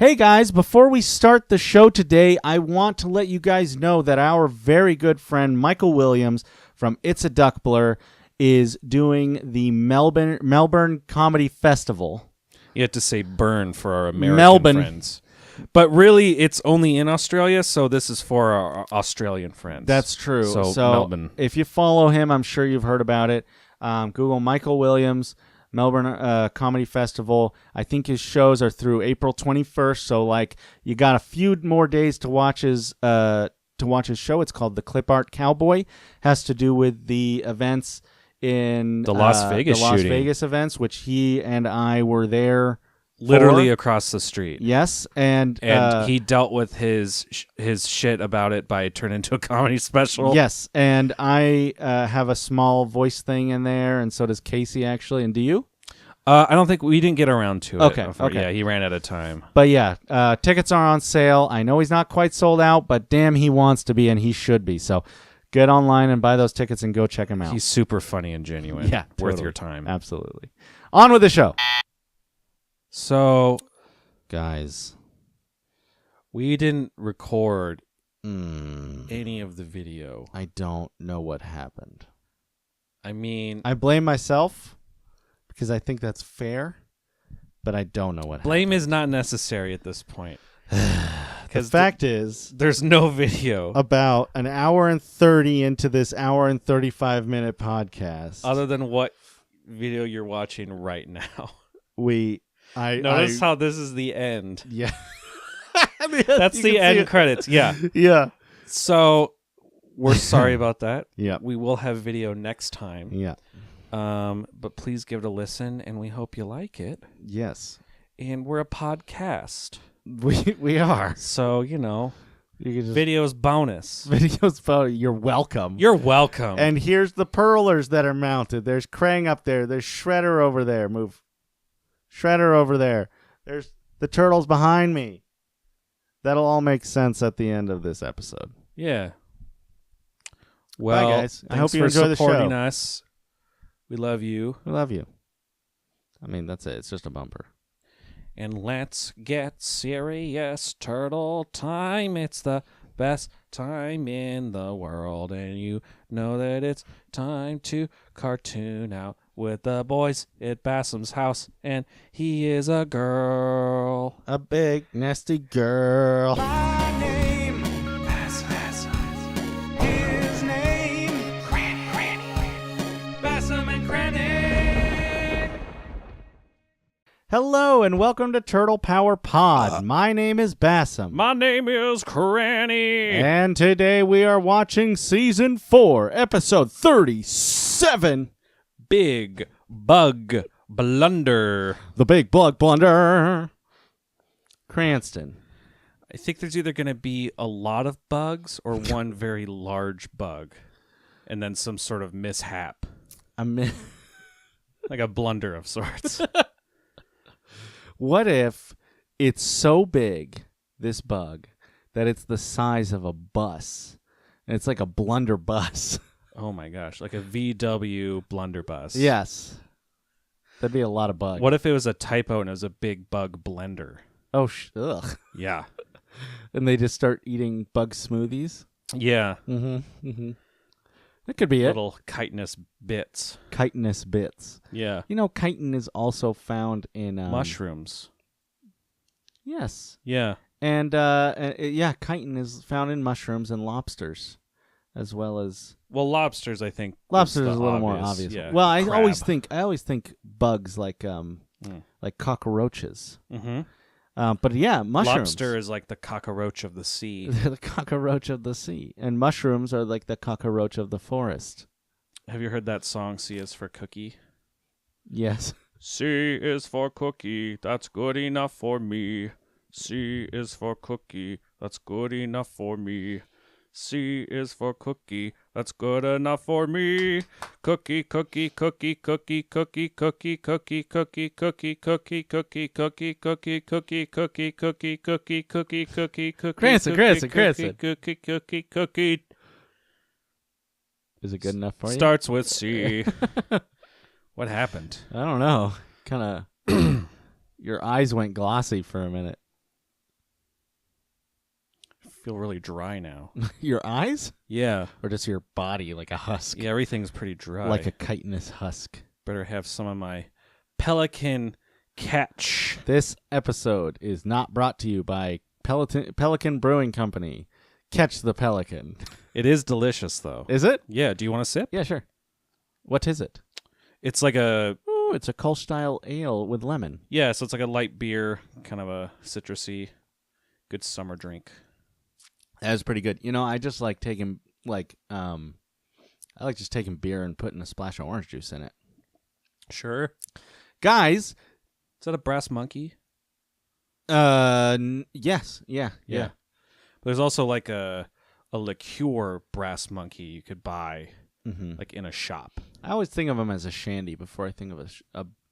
Hey guys, before we start the show today, I want to let you guys know that our very good friend Michael Williams from It's a Duck Blur is doing the Melbourne Comedy Festival. You have to say burn for our American friends. But really, it's only in Australia, so this is for our Australian friends. That's true. So Melbourne. If you follow him, I'm sure you've heard about it. Google Michael Williams, Melbourne Comedy Festival. I think his shows are through April 21st, so you got a few more days to watch his show. It's called The Clip Art Cowboy. Has to do with the events in the Las Vegas events, which he and I were there. Literally across the street. Yes, and he dealt with his shit about it by turning into a comedy special. Yes, and I have a small voice thing in there, and so does Casey, actually. And do you? I don't think we didn't get around to it. Okay. Yeah, he ran out of time. But yeah, tickets are on sale. I know he's not quite sold out, but damn, he wants to be, and he should be. So get online and buy those tickets and go check him out. He's super funny and genuine. Yeah, worth totally. your time. Absolutely. On with the show. So, guys, we didn't record any of the video. I don't know what happened. I mean, I blame myself because I think that's fair, but I don't know what happened. Blame is not necessary at this point. The fact is, there's no video. About an hour and 30 into this hour and 35-minute podcast. Other than what video you're watching right now. Notice how this is the end. Yeah. That's the end credits. Yeah. Yeah. So we're sorry about that. Yeah. We will have video next time. Yeah. But please give it a listen, and we hope you like it. Yes. And we're a podcast. We are. So, you can just videos bonus. You're welcome. You're welcome. And here's the purlers that are mounted. There's Krang up there. There's Shredder over there. Move. Shredder over there. There's the turtles behind me. That'll all make sense at the end of this episode. Yeah. Well, bye, guys. I hope you enjoy the show. Supporting us. We love you. We love you. I mean, that's it. It's just a bumper. And let's get serious. Turtle time. It's the best time in the world. And you know that it's time to cartoon out with the boys at Basem's house, and he is a girl. A big, nasty girl. My name, Basem. His name, Cranny. Basem and Cranny. Hello, and welcome to Turtle Power Pod. My name is Basem. My name is Cranny. And today we are watching Season 4, Episode 37. Big Bug Blunder. The Big Bug Blunder. Cranston. I think there's either going to be a lot of bugs or one very large bug. And then some sort of mishap. Like a blunder of sorts. What if it's so big, this bug, that it's the size of a bus? And it's like a blunder bus. Oh my gosh, like a VW blunderbuss. Yes. That'd be a lot of bugs. What if it was a typo and it was a big bug blender? Oh, ugh. Yeah. And they just start eating bug smoothies? Yeah. Mm-hmm. Mm-hmm. That could be Little chitinous bits. Chitinous bits. Yeah. Chitin is also found in... mushrooms. Yes. Yeah. And, chitin is found in mushrooms and lobsters, as well as... Well, lobsters, I think. Lobsters is a little more obvious. Yeah. Well, I Crab. always think bugs like cockroaches. Mm-hmm. But yeah, mushrooms. Lobster is like the cockroach of the sea. They're the cockroach of the sea, and mushrooms are like the cockroach of the forest. Have you heard that song? C is for cookie. Yes. C is for cookie. That's good enough for me. C is for cookie. That's good enough for me. C is for cookie. That's good enough for me. Cookie, cookie, cookie, cookie, cookie, cookie, cookie, cookie, cookie, cookie, cookie, cookie, cookie, cookie, cookie, cookie, cookie, cookie, cookie, cookie, Cranston. cookie, cookie, cookie. Is it good enough for you? Starts with C. What happened? I don't know. Kind of. Your eyes went glossy for a minute. feel really dry now. Your eyes? Yeah. Or just your body like a husk? Yeah, everything's pretty dry. Like a chitinous husk. Better have some of my Pelican Catch. This episode is not brought to you by Pelican Brewing Company. Catch the Pelican. It is delicious, though. Is it? Yeah, do you want a sip? Yeah, sure. What is it? It's like a... Oh, it's a Kolsch-style ale with lemon. Yeah, so it's like a light beer, kind of a citrusy, good summer drink. That was pretty good. You know, I just like taking, I like just taking beer and putting a splash of orange juice in it. Sure. Guys. Is that a brass monkey? Yes. Yeah. There's also like a liqueur brass monkey you could buy like in a shop. I always think of them as a shandy before I think of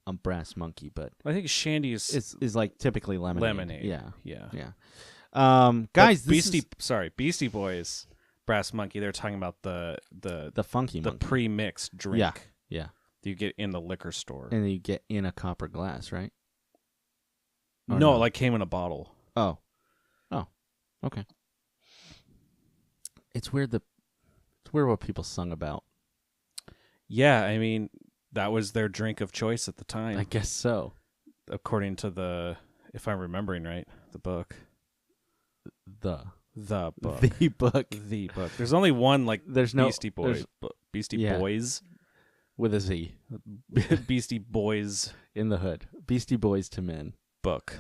a brass monkey, but I think shandy is like typically lemonade. lemonade. Yeah. Guys, Beastie Boys brass monkey. They're talking about the funky the monkey. pre-mixed drink. Yeah. That you get in the liquor store. And you get in a copper glass, right? Or No, it like came in a bottle. Oh, okay. It's weird what people sung about. Yeah, I mean, that was their drink of choice at the time. I guess so. According to if I'm remembering right, the book. The book. The book. The book. There's only one there's no Beastie Boys. Beastie Boys. With a Z. Beastie Boys in the hood. Beastie Boys to Men. book.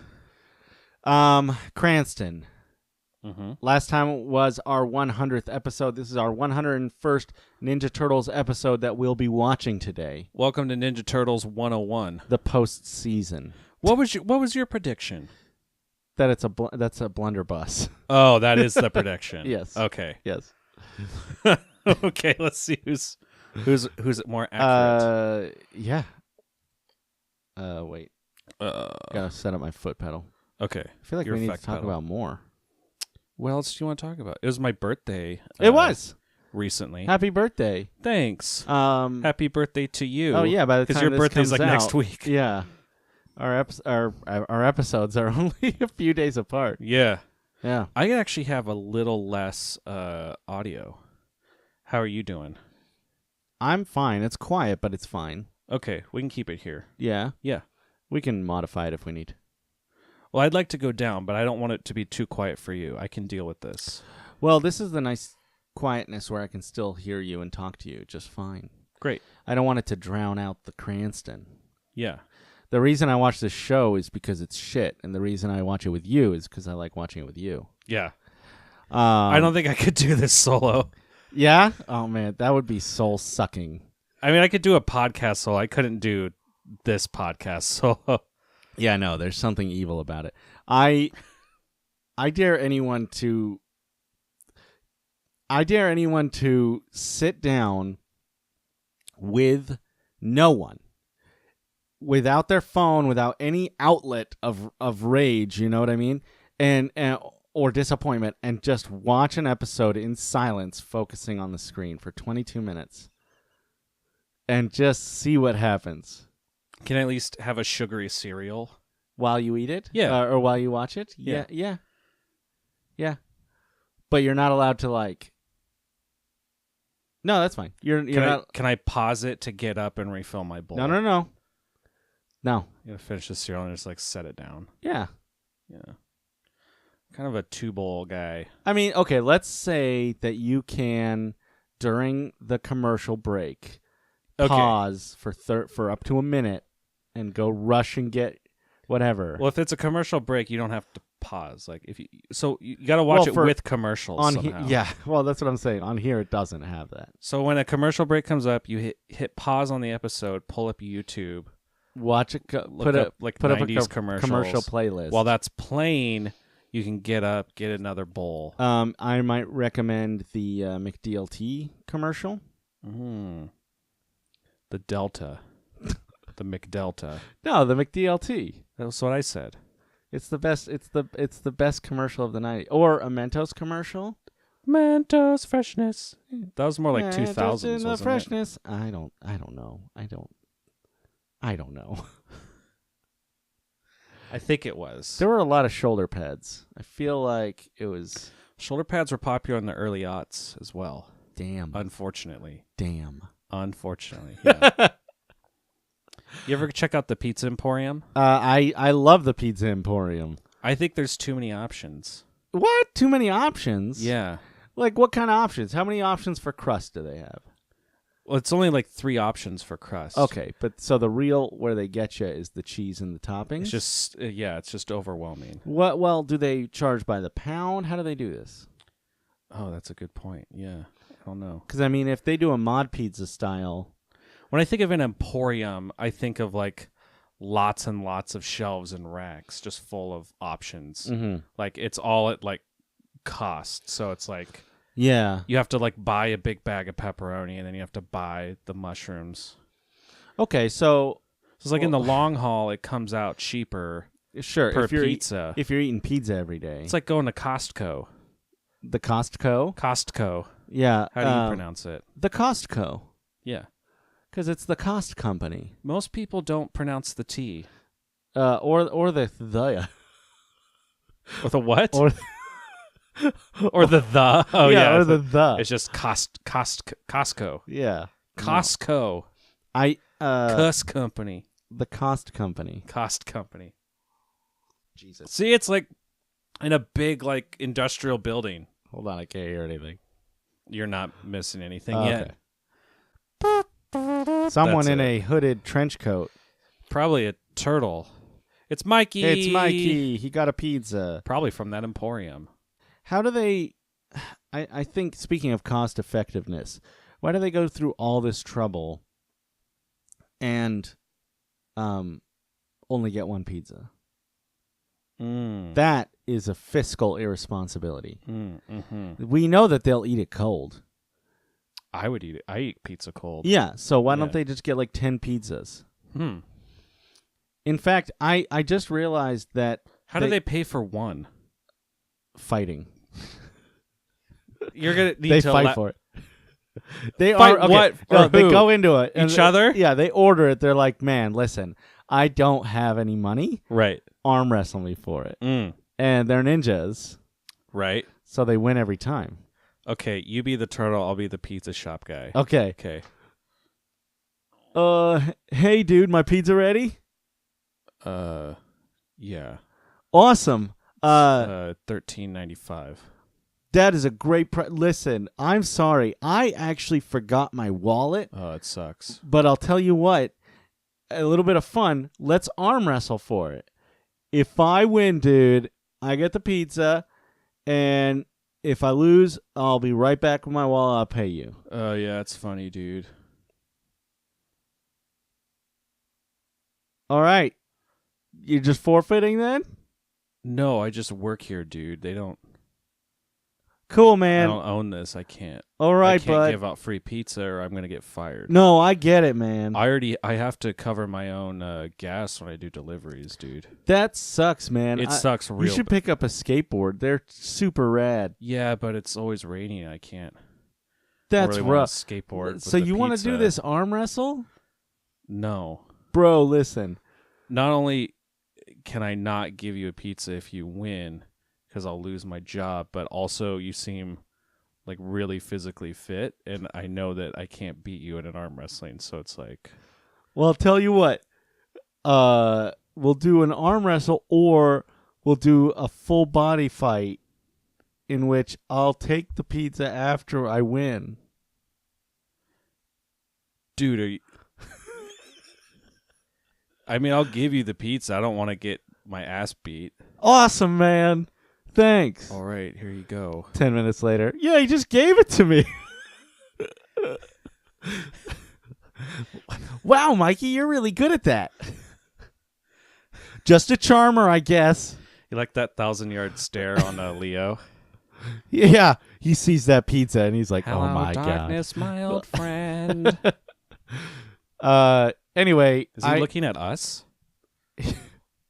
Cranston. Mm-hmm. Last time was our 100th episode. This is our 101st Ninja Turtles episode that we'll be watching today. Welcome to Ninja Turtles 101. The post-season. What was your prediction? That that's a blunderbuss. Oh, that is the prediction. Yes. Okay. Yes. Okay, let's see who's more accurate. Yeah. Wait. Gotta set up my foot pedal. Okay. I feel like we need to talk about more. What else do you want to talk about? It was my birthday. It was recently. Happy birthday. Thanks. Happy birthday to you. Oh yeah, by the time your this birthday's comes like out, next week. Yeah. Our episodes are only a few days apart. Yeah. Yeah. I actually have a little less audio. How are you doing? I'm fine. It's quiet, but it's fine. Okay, we can keep it here. Yeah. Yeah. We can modify it if we need. Well, I'd like to go down, but I don't want it to be too quiet for you. I can deal with this. Well, this is the nice quietness where I can still hear you and talk to you just fine. Great. I don't want it to drown out the Cranston. Yeah. The reason I watch this show is because it's shit, and the reason I watch it with you is because I like watching it with you. Yeah. I don't think I could do this solo. Yeah? Oh, man, that would be soul-sucking. I mean, I could do a podcast solo. I couldn't do this podcast solo. Yeah, no, there's something evil about it. I dare anyone to sit down with no one, without their phone, without any outlet of rage, you know what I mean? And or disappointment, and just watch an episode in silence, focusing on the screen for 22 minutes. And just see what happens. Can I at least have a sugary cereal? While you eat it? Yeah. Or while you watch it? Yeah. Yeah. But you're not allowed to, like... No, that's fine. You're not... Can I pause it to get up and refill my bowl? No. No. You gotta finish the cereal and just, like, set it down. Yeah. Yeah. Kind of a two-bowl guy. I mean, okay, let's say that you can, during the commercial break, pause for up to a minute and go rush and get whatever. Well, if it's a commercial break, you don't have to pause. Like you got to watch it with commercials somehow. Yeah, well, that's what I'm saying. On here, it doesn't have that. So when a commercial break comes up, you hit pause on the episode, pull up YouTube, watch it, put up a commercial playlist. While that's playing, you can get up, get another bowl. I might recommend the McDLT commercial. The Delta. The McDelta. No, the McDLT. That's what I said. It's the best. It's the best commercial of the night. Or a Mentos commercial. Mentos freshness. That was more like Mentos 2000s. in the wasn't freshness. I don't know. I don't know. I think it was. There were a lot of shoulder pads. I feel like it was. Shoulder pads were popular in the early aughts as well. Damn. Unfortunately. Unfortunately. Yeah. You ever check out the Pizza Emporium? I love the Pizza Emporium. I think there's too many options. What? Too many options? Yeah. Like, what kind of options? How many options for crust do they have? Well, it's only like 3 options for crust. Okay, but so the real where they get you is the cheese and the toppings? It's just, it's just overwhelming. What? Well, do they charge by the pound? How do they do this? Oh, that's a good point. Yeah. I don't know. Because, I mean, if they do a mod pizza style... When I think of an Emporium, I think of like lots and lots of shelves and racks just full of options. Mm-hmm. Like it's all at like cost. So it's like Yeah. you have to like buy a big bag of pepperoni and then you have to buy the mushrooms. Okay, so... So it's like in the long haul, it comes out cheaper Sure. per if you're pizza. If you're eating pizza every day. It's like going to Costco. The Costco? Costco. Yeah. How do you pronounce it? The Costco. Yeah. Because it's the cost company. Most people don't pronounce the T. Or the Or the what? or Or the the. Oh, yeah. or the. It's just Costco. Yeah. Costco. Cuss company. The cost company. Cost company. Jesus. See, it's like in a big like industrial building. Hold on, I can't hear anything. You're not missing anything Oh, yet. okay. Someone That's in it. a hooded trench coat. Probably a turtle. It's Mikey. It's Mikey. He got a pizza. Probably from that Emporium. How do they... I think, speaking of cost effectiveness, why do they go through all this trouble and only get one pizza? That is a fiscal irresponsibility. Mm-hmm. We know that they'll eat it cold. I would eat it. I eat pizza cold. Yeah, so why Yeah. don't they just get like 10 pizzas? Hmm. In fact, I just realized that How do they pay for one? fighting. You're gonna need They to fight for it. They Fight are okay, what? no, Or they who? go into it. and Each other? Yeah, they order it. They're like, man, listen, I don't have any money. Right. Arm wrestle me for it. Mm. And they're ninjas, Right. so they win every time. Okay, you be the turtle, I'll be the pizza shop guy. Okay. Okay. Hey, dude, my pizza ready? Yeah. Awesome. $13.95. That is a great listen, I'm sorry. I actually forgot my wallet, Oh, it sucks. but I'll tell you what, a little bit of fun. Let's arm wrestle for it. If I win, dude, I get the pizza, and if I lose, I'll be right back with my wallet. I'll pay you. Oh, yeah, it's funny, dude. All right. You're just forfeiting then? No, I just work here, dude. They don't. Cool, I man. don't own this. I can't. All right, I can't bud. give out free pizza, or I'm gonna get fired. No, I get it, man. I have to cover my own gas when I do deliveries, dude. That sucks, man. It sucks real. You should pick up a skateboard. They're super rad. Yeah, but it's always raining. I can't. That's really wanna rough. skateboard. with So the you want to do pizza. this arm wrestle? No. Bro, listen. Not only can I not give you a pizza if you win, because I'll lose my job, but also you seem like really physically fit, and I know that I can't beat you in an arm wrestling, so it's like... Well, I'll tell you what. We'll do an arm wrestle, or we'll do a full body fight in which I'll take the pizza after I win. Dude, are you... I mean, I'll give you the pizza. I don't want to get my ass beat. Awesome, man. Thanks. All right, here you go. 10 minutes later. Yeah, he just gave it to me. Wow, Mikey, you're really good at that. Just a charmer, I guess. You like that 1,000-yard stare on Leo? Yeah, he sees that pizza and he's like, Hello, "Oh my darkness, my old friend. god." Anyway, Is he looking at us?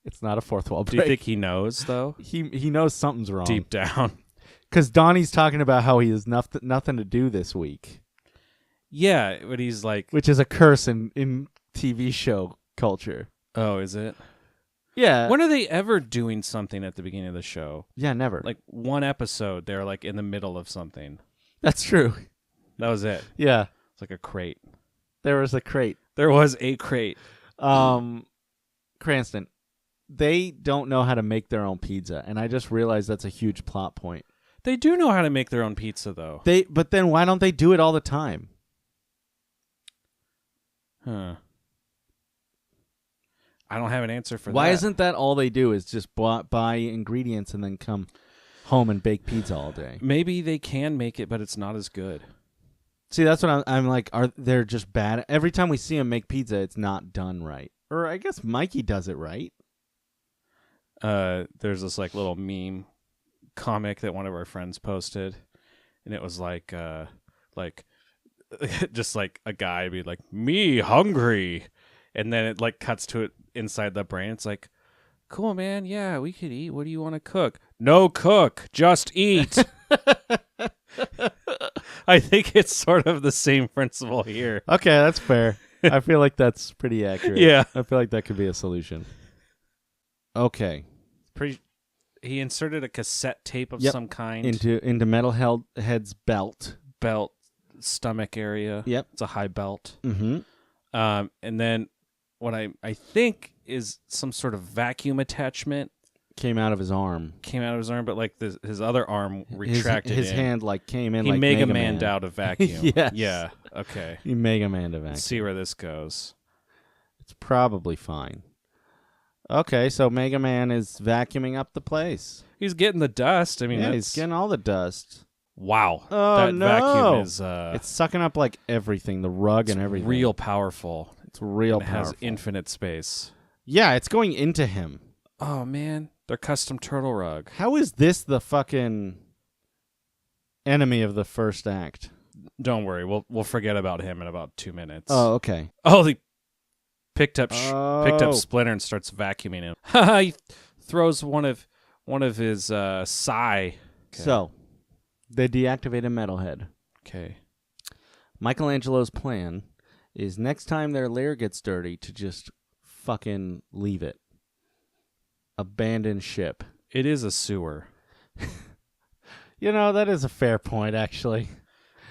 It's not a fourth wall Do break. you think he knows, though? He knows something's wrong. Deep down. Because Donnie's talking about how he has nothing to do this week, Yeah, but he's like... which is a curse in TV show culture. Oh, is it? Yeah. When are they ever doing something at the beginning of the show? Yeah, never. Like one episode, they're like in the middle of something. That's true. That was it. Yeah. It's like a crate. There was a crate. There was a crate. Cranston, they don't know how to make their own pizza, and I just realized that's a huge plot point. They do know how to make their own pizza, though. But then why don't they do it all the time? Huh. I don't have an answer for that. Why isn't that all they do is just buy ingredients and then come home and bake pizza all day? Maybe they can make it, but it's not as good. See, that's what I'm like. They're just bad? Every time we see them make pizza, it's not done right. Or I guess Mikey does it right. There's this like little meme comic that one of our friends posted, and it was like just like a guy be like, "Me hungry," and then it like cuts to it inside the brain. It's like, "Cool, man. Yeah, we could eat. What do you want to cook?" "No cook, just eat." I think it's sort of the same principle here. Okay, that's fair. I feel like that's pretty accurate. Yeah. I feel like that could be a solution. Okay. He inserted a cassette tape of Yep. some kind Into Metalhead's belt. Stomach area. Yep. It's a high belt. Mm-hmm. And then what I think is some sort of vacuum attachment Came out of his arm. but like his other arm retracted. His in. hand like came in. He like Mega Man. Man'd out a vacuum. Yes. Yeah. Okay. He Mega Man to vacuum. Let's see where this goes. It's probably fine. Okay, so Mega Man is vacuuming up the place. He's getting the dust. I mean, Yeah, he's getting all the dust. wow. Oh, that no. vacuum is It's sucking up like everything, the rug and everything. real powerful. It's real It powerful. has infinite space. Yeah, it's going into him. Oh man, their custom turtle rug. How is this the fucking enemy of the first act? Don't worry, we'll forget about him in about 2 minutes. Oh, okay. Oh, he picked up Oh. Splinter and starts vacuuming him. He throws one of his sigh. Okay. So, they deactivated Metalhead. Okay. Michelangelo's plan is next time their lair gets dirty to just fucking leave it. Abandon ship. It is a sewer. You know, that is a fair point, actually.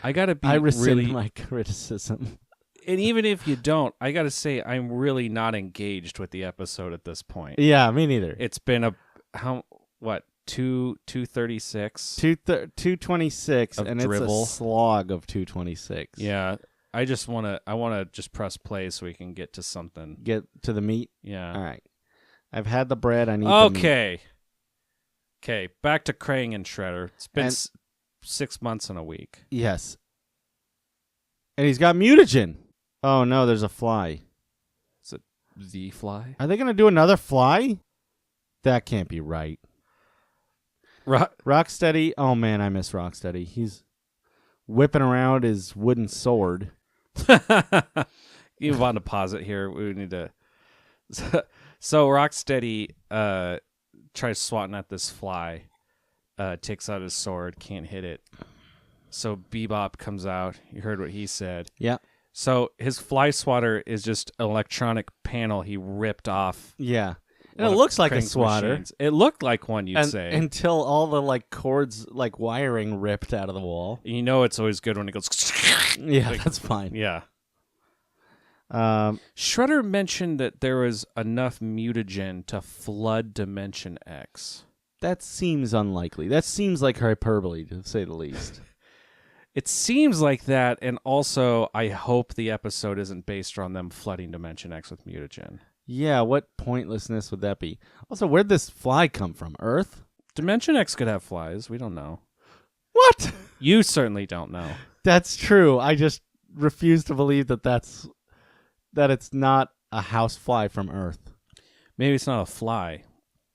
I gotta be I rescind really, my criticism. and even if you don't, I gotta say I'm really not engaged with the episode at this point. Yeah, me neither. It's been 236. 226, Of and dribble. it's a slog of 226. Yeah, I wanna just press play so we can get to something. Get to the meat. Yeah. All right. I've had the bread. I need the meat. Okay, back to Krang and Shredder. It's been And- 6 months and a week. Yes. And he's got mutagen. Oh, no, there's a fly. Is it the fly? Are they going to do another fly? That can't be right. Rocksteady. Oh, man, I miss Rocksteady. He's whipping around his wooden sword. You want to pause it here? We need to. So Rocksteady tries swatting at this fly. Takes out his sword, can't hit it. So Bebop comes out. You heard what he said. Yeah. So his fly swatter is just an electronic panel he ripped off. Yeah. And one it of looks like a Krang's swatter. machines. It looked like one, you'd say. Until all the like cords, like wiring ripped out of the wall. You know it's always good when it goes. Yeah, Like- that's fine. Yeah. Um, Shredder mentioned that there was enough mutagen to flood Dimension X. that seems unlikely. That seems like hyperbole, to say the least. It seems like that, and also I hope the episode isn't based on them flooding Dimension X with mutagen. Yeah, what pointlessness would that be? Also, where'd this fly come from? Earth? Dimension X could have flies. We don't know. What? You certainly don't know. That's true. I just refuse to believe that it's not a house fly from Earth. Maybe it's not a fly.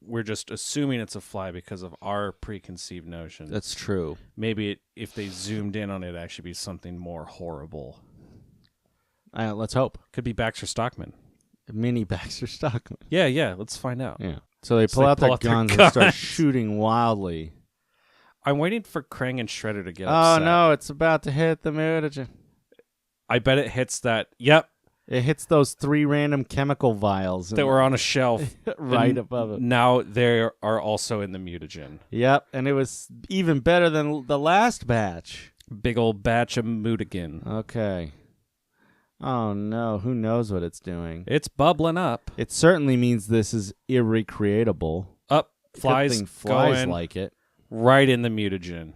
We're just assuming it's a fly because of our preconceived notion. That's true. Maybe if they zoomed in on it, it'd actually be something more horrible. Let's hope. Could be Baxter Stockman. Mini Baxter Stockman. Yeah. Let's find out. Yeah. So they So pull they out pull their out their guns and start guns. shooting wildly. I'm waiting for Krang and Shredder to get Oh upset. no, it's about to hit the mutagen. I bet it hits that. Yep. It hits those 3 random chemical vials that were on a shelf right and above it. Now they are also in the mutagen. Yep, and it was even better than the last batch. Big old batch of mutagen. Okay. Oh no, who knows what it's doing? It's bubbling up. It certainly means this is irrecreatable. Up, Good flies thing flies going like it. right in the mutagen.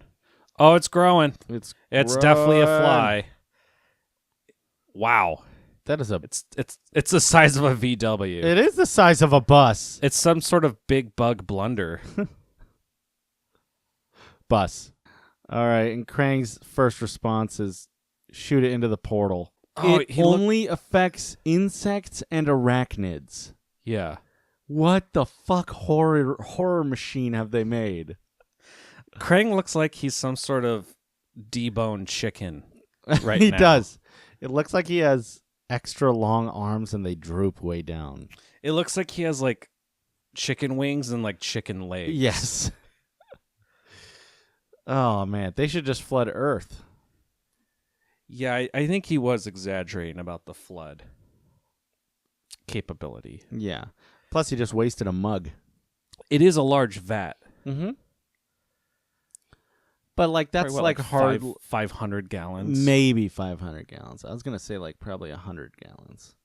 Oh, it's growing. It's definitely a growing. fly. Wow. That is a. It's the size of a VW. It is the size of a bus. It's some sort of big bug blunder. Bus. All right, and Krang's first response is shoot it into the portal. Oh, it only affects insects and arachnids. Yeah. What the fuck horror machine have they made? Krang looks like he's some sort of deboned chicken right He now. does. It looks like he has extra long arms and they droop way down. It looks like he has like chicken wings and like chicken legs. Yes. Oh man, they should just flood Earth. Yeah, I think he was exaggerating about the flood capability. Yeah. Plus, he just wasted a mug. It is a large vat. Mm-hmm. But like that's Probably, like hard. 500 gallons. Maybe 500 gallons. I was gonna say like probably 100 gallons.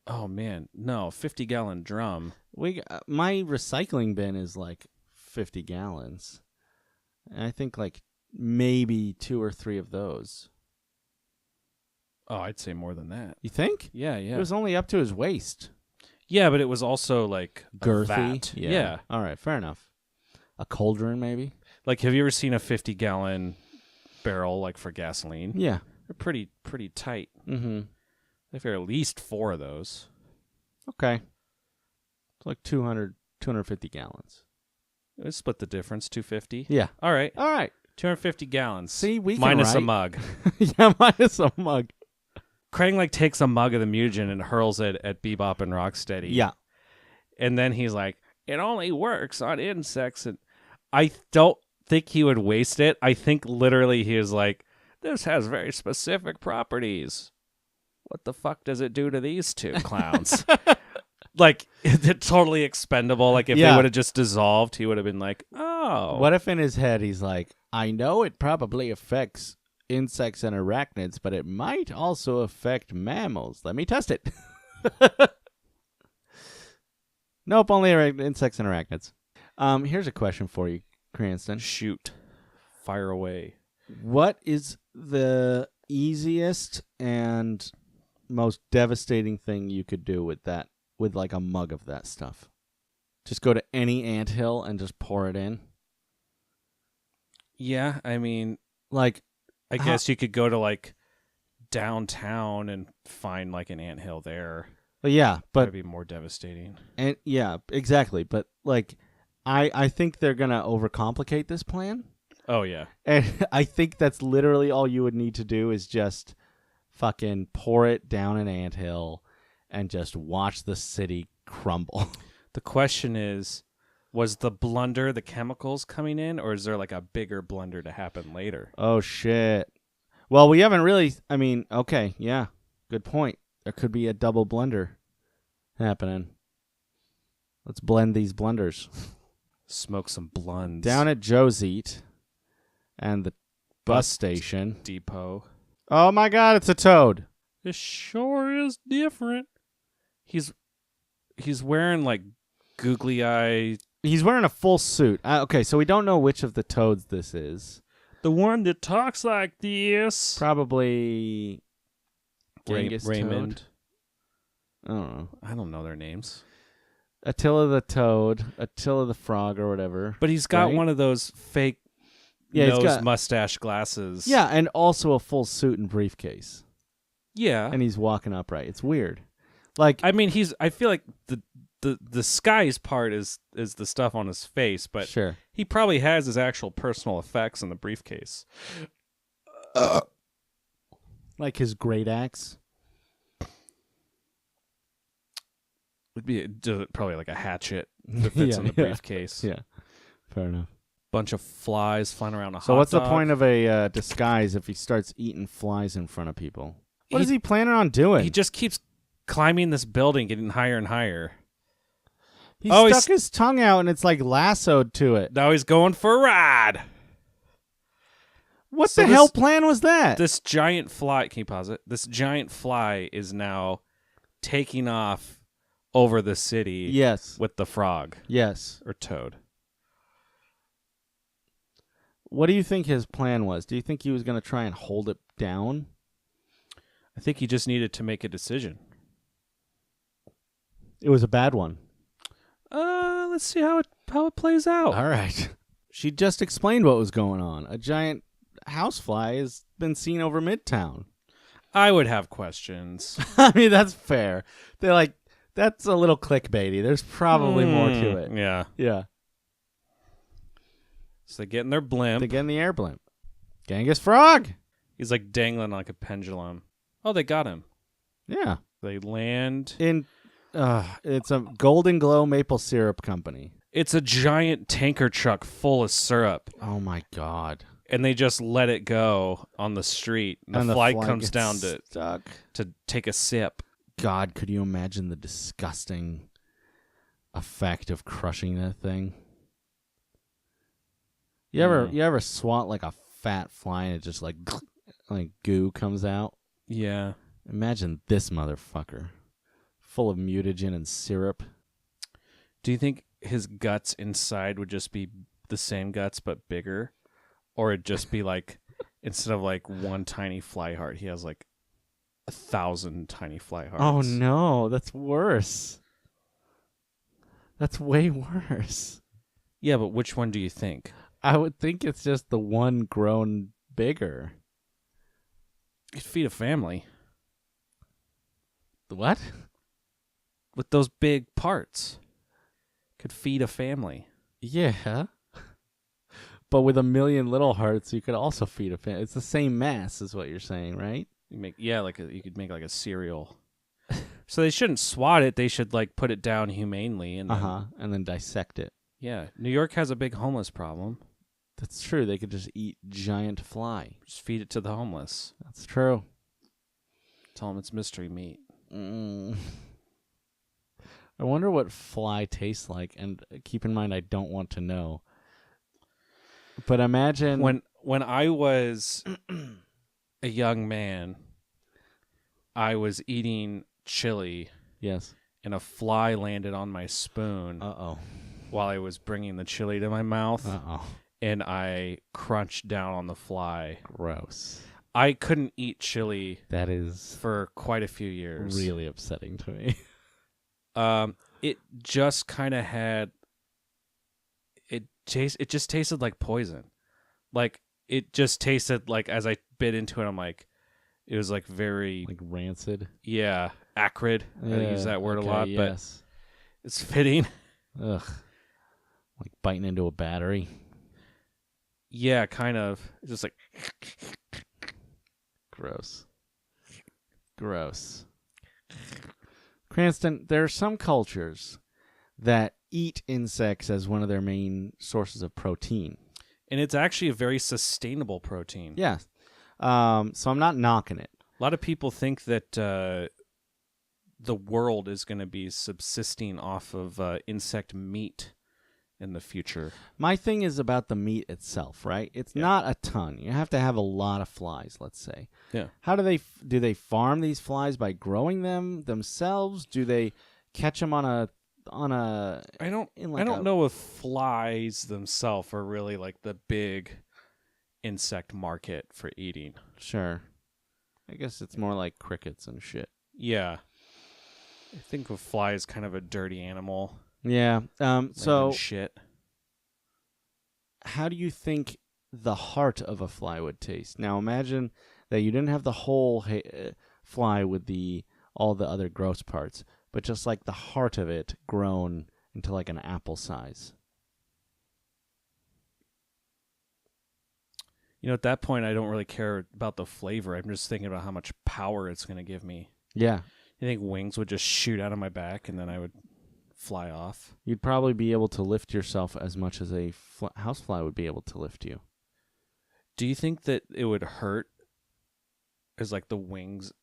Oh man, no, 50-gallon drum. My recycling bin is like 50 gallons. And I think like maybe 2 or 3 of those. Oh, I'd say more than that. You think? Yeah, yeah. It was only up to his waist. Yeah, but it was also like a Girthy. vat. Yeah. All right, fair enough. A cauldron, maybe? Like, have you ever seen a 50-gallon barrel like for gasoline? Yeah. They're pretty tight. Mm-hmm. If there are at least 4 of those. Okay. It's like 250 gallons. Let's split the difference, 250. Yeah. All right. 250 gallons. See, we can minus a write. mug. Yeah, minus a mug. Krang like takes a mug of the mutagen and hurls it at Bebop and Rocksteady. Yeah. And then he's like, it only works on insects. And I don't think he would waste it. I think literally he is like, this has very specific properties. What the fuck does it do to these 2 clowns? Like, it's totally expendable. Like, if they would have just dissolved, he would have been like, oh. What if in his head he's like, I know it probably affects insects and arachnids, but it might also affect mammals. Let me test it. Nope, only insects and arachnids. Here's a question for you, Cranston. Shoot. Fire away. What is the easiest and most devastating thing you could do with that, with like a mug of that stuff? Just go to any anthill and just pour it in? Yeah, I mean, Like, I guess you could go to like downtown and find like an anthill there. yeah, but That'd be more devastating. and yeah, exactly. But like, I think they're gonna overcomplicate this plan, Oh yeah. and I think that's literally all you would need to do is just fucking pour it down an anthill and just watch the city crumble. The question is, was the blunder the chemicals coming in, or is there like a bigger blunder to happen later? Oh shit. Well, we haven't really. I mean, okay, yeah, good point. There could be a double blunder happening. Let's blend these blunders. Smoke some blunds. Down at Joe's Eat and the bus station. Depot. Oh my god, it's a toad. This sure is different. He's wearing like googly eye. He's wearing a full suit. Okay, so we don't know which of the toads this is. The one that talks like this. Probably Genghis Raymond. Toad. I don't know. I don't know their names. Attila the Toad, Attila the Frog, or whatever. But he's got Right? one of those fake Yeah, he's nose got- mustache glasses. Yeah, and also a full suit and briefcase. Yeah. And he's walking upright. It's weird. Like, I mean, I feel like the skies part is the stuff on his face, but sure. he probably has his actual personal effects in the briefcase. Like his great axe. Would be probably like a hatchet that fits in the briefcase. Yeah, fair enough. Bunch of flies flying around a hot So what's the dog. point of a disguise if he starts eating flies in front of people? What is he planning on doing? He just keeps climbing this building, getting higher and higher. He stuck his tongue out and it's like lassoed to it. Now he's going for a ride. What the hell plan was that? This giant fly, can you pause it? This giant fly is now taking off over the city. Yes. With the frog. Yes. Or toad. What do you think his plan was? Do you think he was going to try and hold it down? I think he just needed to make a decision. It was a bad one. Let's see how it plays out. All right. She just explained what was going on. A giant housefly has been seen over Midtown. I would have questions. I mean, that's fair. They're like, that's a little clickbaity. There's probably more to it. Yeah. Yeah. So they get in their blimp. They get in the air blimp. Genghis Frog. He's like dangling like a pendulum. Oh, they got him. Yeah. They land in. It's a Golden Glow maple syrup company. It's a giant tanker truck full of syrup. Oh my God. And they just let it go on the street. And the fly comes down to take a sip. God, could you imagine the disgusting effect of crushing that thing? You ever swat like a fat fly and it just like goo comes out? Yeah. Imagine this motherfucker. Full of mutagen and syrup. Do you think his guts inside would just be the same guts but bigger? Or it'd just be like, instead of like one tiny fly heart, he has like 1,000 tiny fly hearts. Oh no, that's worse. That's way worse. Yeah, but which one do you think? I would think it's just the one grown bigger. You'd feed a family. What? With those big parts. Could feed a family. Yeah. But with 1,000,000 little hearts, you could also feed a family. It's the same mass is what you're saying, right? You could make like a cereal. So they shouldn't swat it. They should like put it down humanely and then dissect it. Yeah. New York has a big homeless problem. That's true. They could just eat giant fly. Just feed it to the homeless. That's true. Tell them it's mystery meat. I wonder what fly tastes like, and keep in mind I don't want to know. But imagine when I was a young man, I was eating chili. Yes. And a fly landed on my spoon. While I was bringing the chili to my mouth. And I crunched down on the fly. Gross. I couldn't eat chili. That is for quite a few years. Really upsetting to me. It just kind of had. It just tasted like poison. Like it just tasted like as I bit into it, I'm like, it was like very like rancid. Yeah, acrid. Yeah, I use that word a lot, yes. But it's fitting. Ugh, like biting into a battery. Yeah, kind of. It's just like gross. Cranston, there are some cultures that eat insects as one of their main sources of protein. And it's actually a very sustainable protein. Yeah. So I'm not knocking it. A lot of people think that the world is going to be subsisting off of insect meat in the future. My thing is about the meat itself, right? It's not a ton. You have to have a lot of flies, let's say. Yeah. How do they farm these flies by growing them themselves? Do they catch them on a I don't know if flies themselves are really like the big insect market for eating. Sure. I guess it's more like crickets and shit. Yeah. I think a fly is kind of a dirty animal. Yeah. So shit. How do you think the heart of a fly would taste? Now imagine that you didn't have the whole fly with all the other gross parts, but just like the heart of it grown into like an apple size. You know, at that point, I don't really care about the flavor. I'm just thinking about how much power it's going to give me. Yeah. You think wings would just shoot out of my back and then I would fly off? You'd probably be able to lift yourself as much as a housefly would be able to lift you. Do you think that it would hurt as like the wings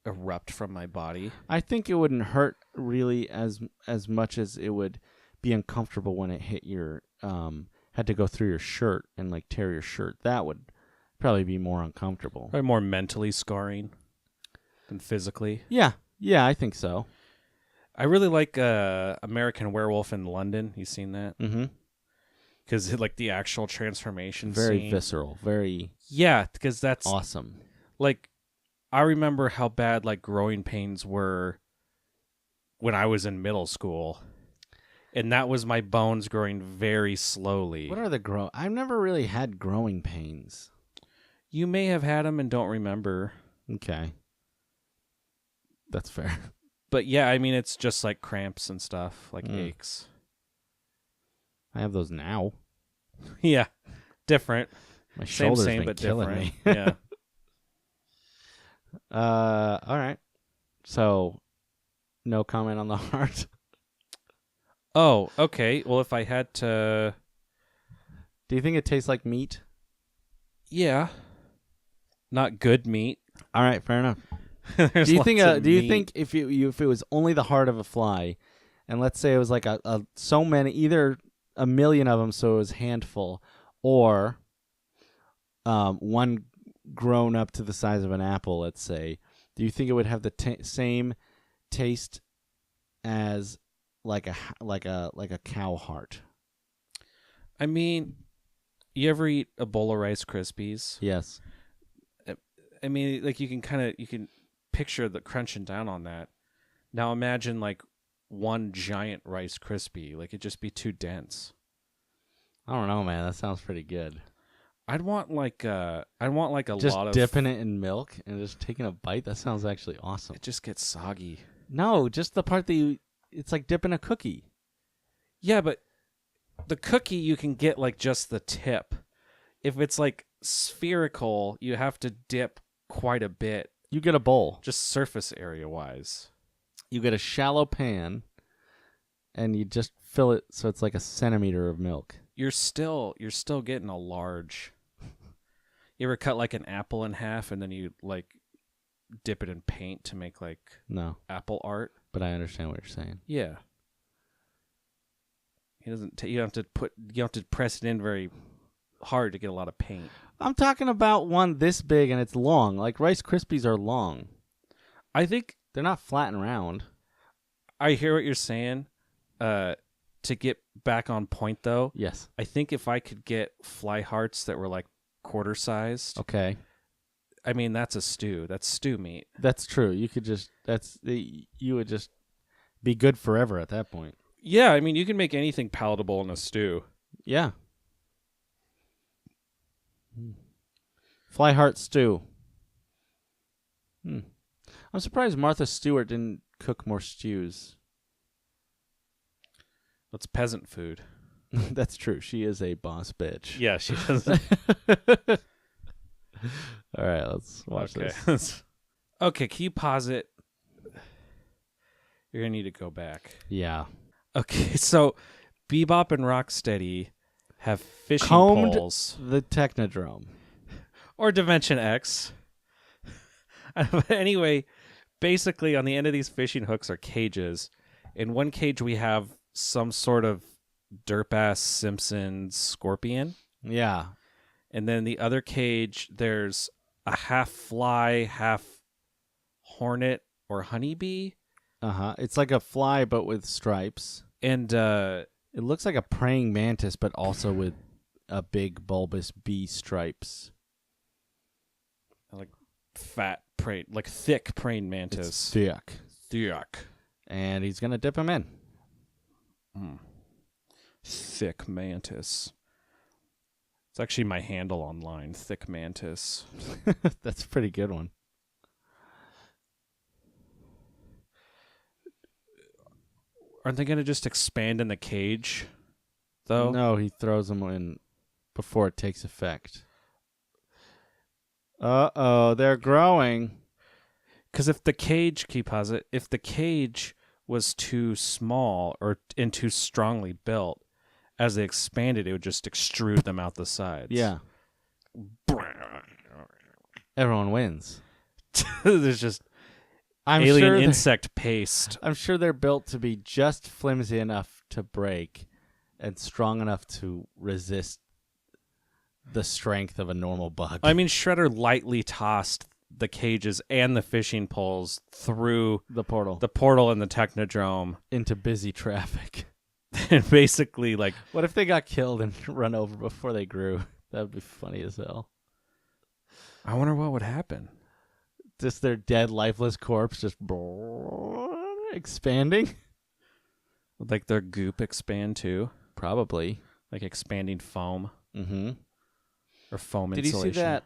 erupt from my body. I think it wouldn't hurt really as much as it would be uncomfortable when it hit your had to go through your shirt and like tear your shirt. That would probably be more uncomfortable. Probably more mentally scarring than physically. Yeah, I think so. I really like American Werewolf in London. You seen that? Mm-hmm. Because like the actual transformation Very scene. visceral, very because that's awesome. like I remember how bad like growing pains were when I was in middle school. And that was my bones growing very slowly. What are the I've never really had growing pains. You may have had them and don't remember. Okay. That's fair. But yeah, I mean, it's just like cramps and stuff, like aches. I have those now. Yeah, different. My shoulders same, been but killing different. me. Yeah. All right. So, no comment on the heart. Oh, okay. Well, if I had to, Do you think it tastes like meat? yeah, not good meat. All right, fair enough. There's Do you lots think? of Do you meat. think if if it was only the heart of a fly, and let's say it was like a so many, either a million of them, so it was handful, or one grown up to the size of an apple, let's say, do you think it would have the same taste as like a cow heart? I mean, you ever eat a bowl of Rice Krispies? Yes. I mean, like you can picture the crunching down on that. Now imagine like one giant Rice Krispie. Like it'd just be too dense. I don't know, man. That sounds pretty good. I'd want like a Just lot of dipping it in milk and just taking a bite. That sounds actually awesome. It just gets soggy. No, just the part that it's like dipping a cookie. Yeah, but the cookie you can get like just the tip. If it's like spherical, you have to dip quite a bit, You get a bowl. just surface area wise. You get a shallow pan, and you just fill it so it's like a centimeter of milk. You're still getting a large. You ever cut like an apple in half and then you like dip it in paint to make like No, apple art? but I understand what you're saying. Yeah. He doesn't. You don't have to press it in very hard to get a lot of paint. I'm talking about one this big and it's long. Like Rice Krispies are long. I think They're not flat and round. I hear what you're saying. To get back on point though, Yes. I think if I could get fly hearts that were like quarter sized, Okay. I mean that's a stew. That's stew meat. That's true. You could just you would just be good forever at that point. Yeah, I mean you can make anything palatable in a stew. Yeah. Fly heart stew. I'm surprised Martha Stewart didn't cook more stews. That's peasant food. That's true. She is a boss bitch. Yeah, she doesn't. All right, let's watch Okay. this. Okay, can you pause it? You're gonna need to go back. Yeah. Okay, so Bebop and Rocksteady have fishing Combed poles the Technodrome. or Dimension X. But anyway, basically on the end of these fishing hooks are cages. In one cage we have some sort of derp-ass Simpsons scorpion. Yeah. And then the other cage, there's a half fly, half hornet or honeybee. Uh-huh. It's like a fly but with stripes. And It looks like a praying mantis but also with a big bulbous bee stripes. like fat praying, like thick praying mantis. It's thick. Thick. And he's going to dip him in. Thick mantis. It's actually my handle online, Thick Mantis. That's a pretty good one. Aren't they going to just expand in the cage, though? No, he throws them in before it takes effect. Uh-oh, they're growing. Because if the cage, can you pause it? If the cage was too small and too strongly built, as they expanded, it would just extrude them out the sides. Yeah. Everyone wins. There's just alien they're- insect paste. I'm sure they're built to be just flimsy enough to break and strong enough to resist the strength of a normal bug. I mean, Shredder lightly tossed the cages and the fishing poles through the portal the portal in the Technodrome into busy traffic. and basically, like, What if they got killed and run over before they grew? That would be funny as hell. I wonder what would happen. Just their dead, lifeless corpse just expanding? Would, like, their goop expand too? Probably. Like expanding foam Mm-hmm. or foam Did you insulation. see that?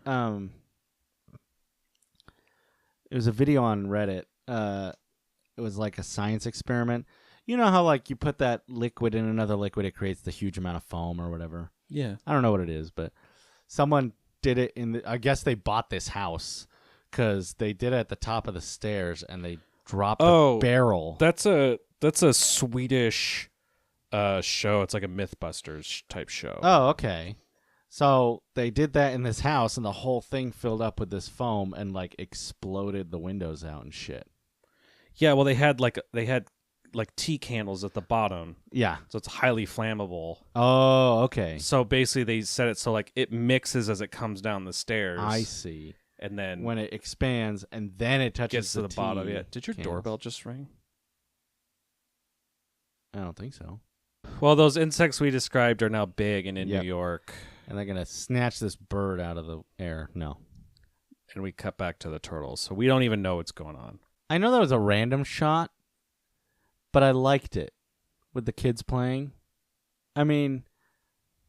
It was a video on Reddit. It was like a science experiment. You know how like you put that liquid in another liquid, it creates the huge amount of foam or whatever. Yeah. I don't know what it is, but someone did it I guess they bought this house because they did it at the top of the stairs and they dropped a barrel. That's a Swedish show. It's like a Mythbusters type show. Oh, okay. So they did that in this house, and the whole thing filled up with this foam and like exploded the windows out and shit. Yeah, well, they had like tea candles at the bottom, Yeah. so it's highly flammable. Oh, okay. So basically, they set it so like it mixes as it comes down the stairs. I see. And then When it expands and then it touches gets to the bottom. tea Yeah. Did your candles. doorbell just ring? I don't think so. Well, those insects we described are now big and in Yep. New York. And they're gonna snatch this bird out of the air. No. And we cut back to the turtles, so we don't even know what's going on. I know that was a random shot, but I liked it with the kids playing. I mean,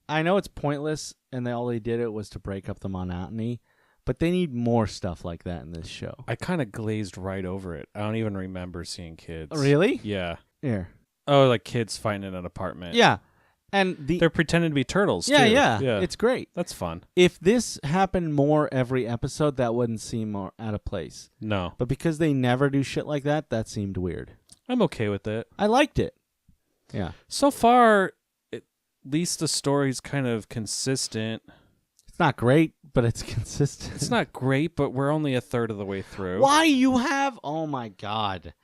I know it's pointless, and all they did it was to break up the monotony, but they need more stuff like that in this show. I kind of glazed right over it. I don't even remember seeing kids. Really? Yeah. Here. Oh, like kids fighting in an apartment. Yeah. And They're pretending to be turtles, yeah, too. yeah. It's great. That's fun. If this happened more every episode, that wouldn't seem more out of place. No. But because they never do shit like that, that seemed weird. I'm okay with it. I liked it. Yeah. So far, at least the story's kind of consistent. It's not great, but it's consistent. It's not great, but we're only a third of the way through. Why you have? Oh my God,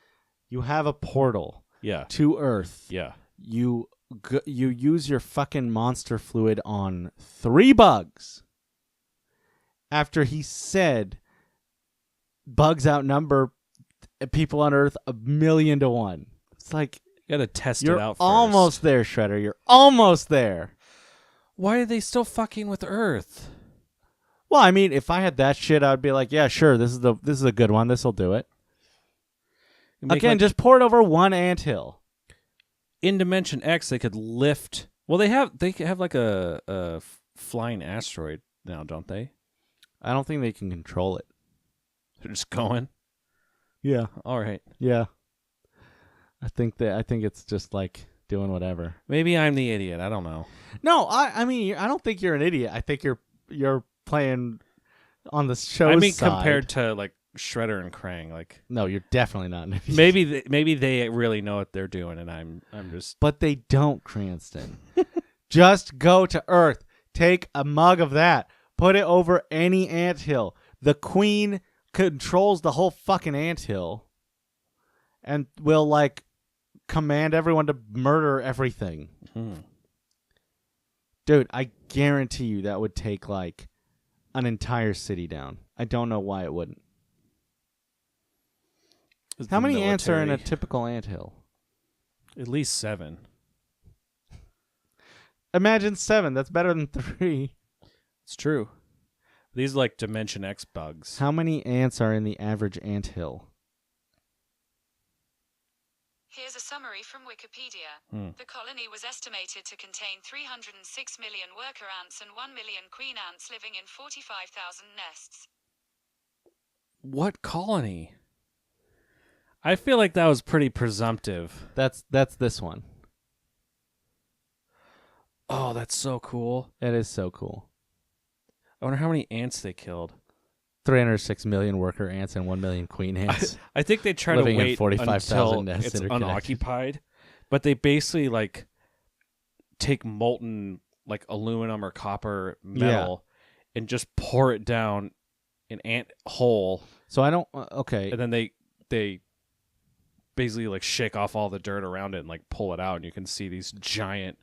you have a portal Yeah. to Earth. Yeah. You use your fucking monster fluid on 3 bugs. After he said bugs outnumber people on Earth 1,000,000 to 1. It's like You gotta test you're it out first. almost there, Shredder. You're almost there. Why are they still fucking with Earth? Well, I mean, if I had that shit, I'd be like, yeah, sure, this is a good one. This will do it. Again, just pour it over one anthill. in Dimension X, they could lift. Well, they have like a flying asteroid now, don't they? I don't think they can control it. They're just going. Yeah. All right. Yeah. I think it's just like doing whatever. Maybe I'm the idiot. I don't know. No, I mean, I don't think you're an idiot. I think you're playing on the show. I mean, compared to like Shredder and Krang, like no, you're definitely not an idiot. maybe they really know what they're doing, and I'm just. But they don't, Cranston. Just go to Earth. Take a mug of that. Put it over any anthill. The Queen controls the whole fucking anthill, and will like command everyone to murder everything. Dude, I guarantee you that would take like an entire city down. I don't know why it wouldn't. How many ants are in a typical anthill? At least 7. Imagine 7. That's better than 3. It's true. These are like Dimension X bugs. How many ants are in the average anthill? Here's a summary from Wikipedia. The colony was estimated to contain 306 million worker ants and 1 million queen ants living in 45,000 nests. What colony? I feel like that was pretty presumptive. That's this one. Oh, that's so cool. It is so cool. I wonder how many ants they killed. 306 million worker ants and 1 million queen ants. I think they try Living to in wait 45,000 until nests it's interconnected. unoccupied, but they basically like take molten like aluminum or copper metal and just pour it down an ant hole, So I don't. Okay. and then they they basically like shake off all the dirt around it and like pull it out, and you can see these giant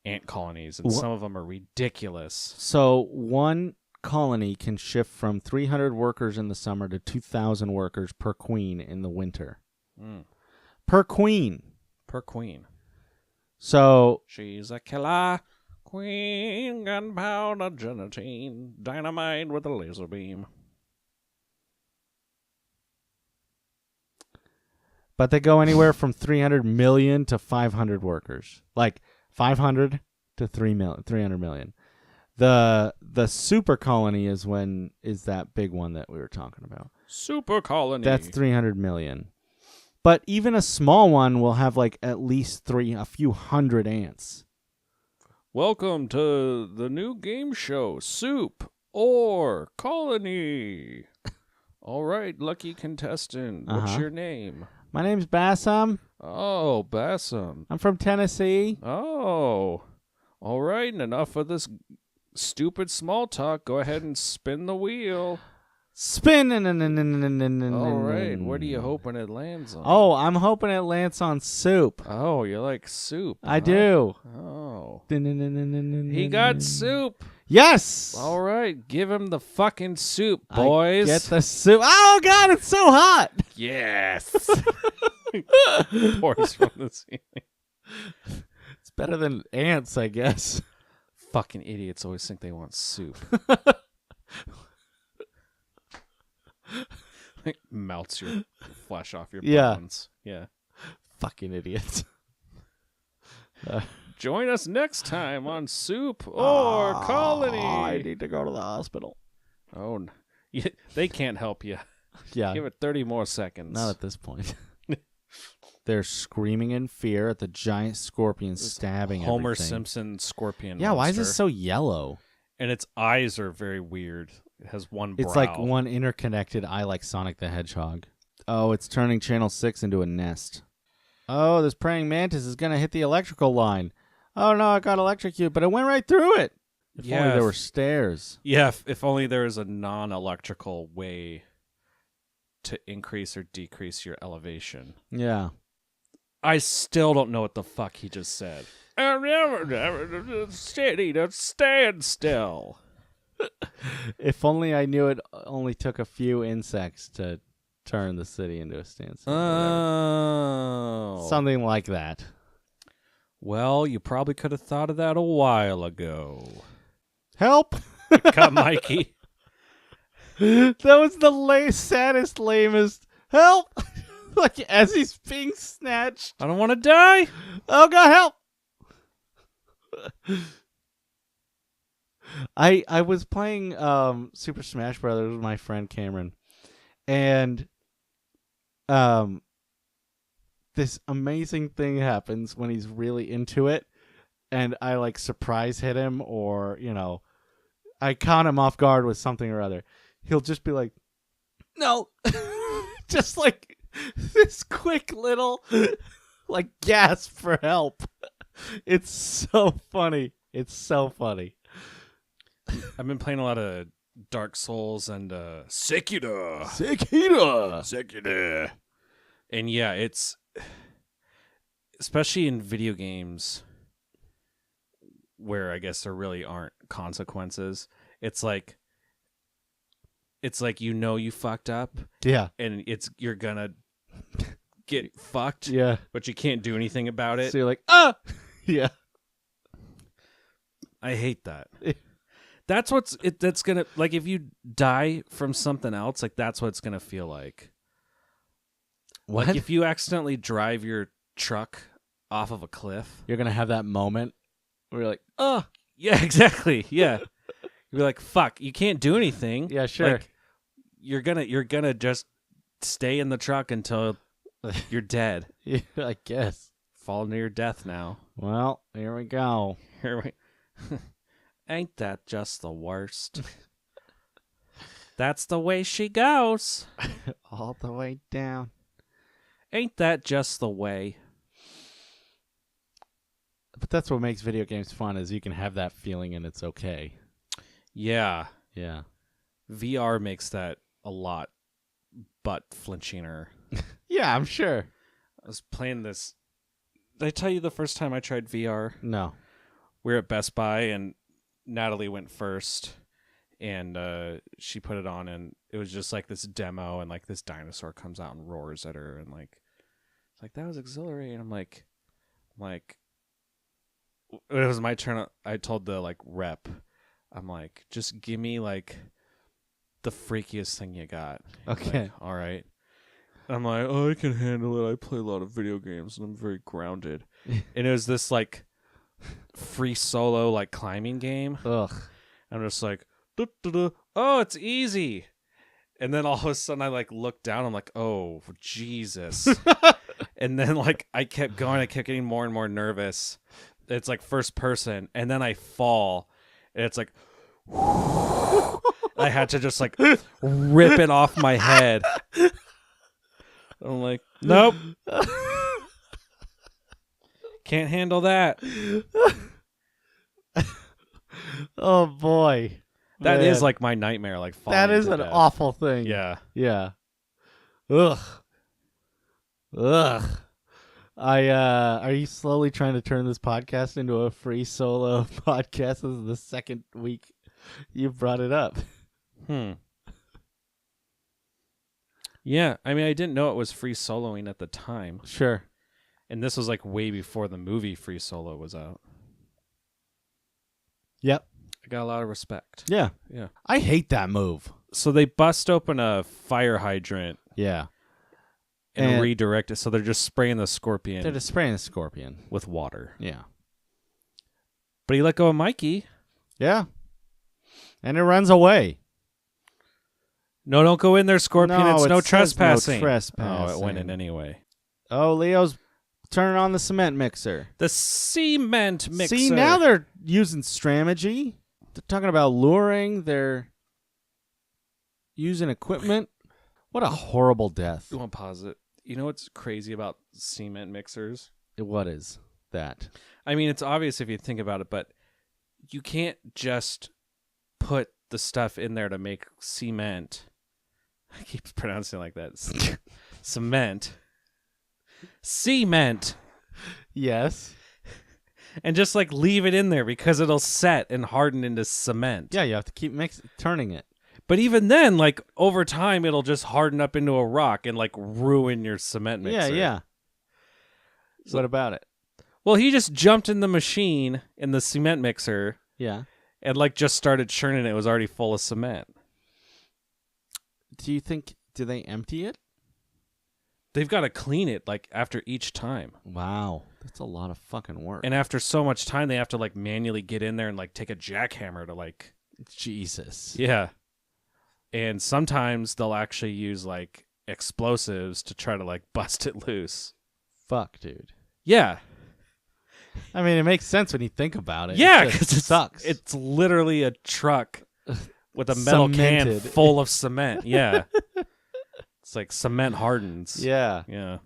ant colonies, and some of them are ridiculous. So one colony can shift from 300 workers in the summer to 2,000 workers per queen in the winter. Per queen. So She's a killer queen, gunpowder gelatine, dynamite with a laser beam. but they go anywhere from 300 million to 500 workers. Like 500 to 300 million. The super colony is that big one that we were talking about. Super colony. That's 300 million. But even a small one will have like at least a few hundred ants. Welcome to the new game show, Soup or Colony. All right, lucky contestant. What's your name? My name's Basem. Oh, Basem. I'm from Tennessee. Oh. All right, and enough of this stupid small talk. Go ahead and spin the wheel. Spin. All right, what are you hoping it lands on? Oh, I'm hoping it lands on soup. Oh, you like soup. I do. Oh. He He got soup. Yes. All right, give him the fucking soup, boys. Get the soup. Oh, God, it's so hot. Yes. Pours from the ceiling. It's better than ants, I guess. Fucking idiots always think they want soup. Like melts your flesh off your bones. Yeah. Fucking idiots. Join us next time on Soup or Colony. I need to go to the hospital. Oh, they can't help you. Yeah. Give it 30 more seconds. Not at this point. They're screaming in fear at the giant scorpion stabbing Homer everything. Simpson scorpion Yeah, why is monster. this so yellow? And its eyes are very weird. It has one brow. It's like one interconnected eye like Sonic the Hedgehog. Oh, it's turning Channel 6 into a nest. Oh, this praying mantis is going to hit the electrical line. Oh, no, I got electrocuted, but it went right through it. If only there were stairs. Yeah, if only there was a non-electrical way to increase or decrease your elevation. Yeah. I still don't know what the fuck he just said. Steady to stand still. If only I knew it only took a few insects to turn the city into a standstill. Oh. Something like that. Well, you probably could have thought of that a while ago. Help! Cut Mikey. That was the saddest, lamest. Help! Like as he's being snatched. I don't want to die. Oh God, help! I was playing Super Smash Brothers with my friend Cameron, and this amazing thing happens when he's really into it, and I like surprise hit him, or I caught him off guard with something or other. He'll just be like, "No," just like this quick little like gasp for help. It's so funny. It's so funny. I've been playing a lot of Dark Souls and Sekiro. And yeah, it's especially in video games where I guess there really aren't consequences. It's like you fucked up. Yeah. And you're gonna get fucked. Yeah. But you can't do anything about it. So you're like, ah! Yeah. I hate that. That's that's gonna, like, if you die from something else, like, that's what it's gonna feel like. What? Like, if you accidentally drive your truck off of a cliff. You're going to have that moment where you're like, oh. Yeah, exactly. Yeah. You're like, fuck, you can't do anything. Yeah, sure. Like, you're gonna just stay in the truck until you're dead. Yeah, I guess. Fall near death now. Well, here we go. Ain't that just the worst? That's the way she goes. All the way down. Ain't that just the way? But that's what makes video games fun, is you can have that feeling and it's okay. Yeah. Yeah. VR makes that a lot butt flinchinger. Yeah, I'm sure. I was playing this. Did I tell you the first time I tried VR? No. We were at Best Buy, and Natalie went first, and she put it on, and it was just like this demo, and like this dinosaur comes out and roars at her, and like, it's like, that was exhilarating. I'm like, it was my turn. I told the like rep, I'm like, just give me like the freakiest thing you got. Okay. Like, all right. I'm like, oh, I can handle it. I play a lot of video games, and I'm very grounded. And it was this like free solo like climbing game. Ugh. I'm just like, oh, it's easy. And then all of a sudden I like look down. I'm like, oh, Jesus. And then like I kept going. I kept getting more and more nervous. It's like first person. And then I fall. And it's like, I had to just like rip it off my head. I'm like, nope. Can't handle that. Oh, boy. That Man. is like my nightmare. Like falling That is to an death. awful thing. Yeah. Yeah. Ugh. Are you slowly trying to turn this podcast into a free solo podcast? This is the second week you've brought it up. Yeah, I mean, I didn't know it was free soloing at the time. Sure. And this was like way before the movie Free Solo was out. Yep. I got a lot of respect. Yeah. Yeah. I hate that move. So they bust open a fire hydrant Yeah. and redirect it. So they're just spraying the scorpion They're just spraying a scorpion. with water. Yeah. But he let go of Mikey. Yeah. And it runs away. No, don't go in there, Scorpion. No, it's it no says trespassing. no trespassing. Oh, it went in anyway. Oh, Leo's turning on the cement mixer. The cement mixer. See, now they're using strategy. They're talking about luring. They're using equipment. What a horrible death. You want to pause it? You know what's crazy about cement mixers? What is that? I mean, it's obvious if you think about it, but you can't just put the stuff in there to make cement. I keep pronouncing it like that. Cement. Yes. And just like leave it in there because it'll set and harden into cement. Yeah, you have to keep turning it. But even then, like over time, it'll just harden up into a rock and like ruin your cement mixer. Yeah. So- What about it? Well, he just jumped in the machine in the cement mixer Yeah. and like just started churning it. It was already full of cement. Do they empty it? They've got to clean it like after each time. Wow. That's a lot of fucking work. And after so much time, they have to like manually get in there and like take a jackhammer to like. Jesus. Yeah. And sometimes they'll actually use like explosives to try to like bust it loose. Fuck, dude. Yeah. I mean, it makes sense when you think about it. Yeah, It just because sucks. It's literally a truck with a metal can Cemented. full of cement. Yeah. It's like cement hardens. Yeah. Yeah.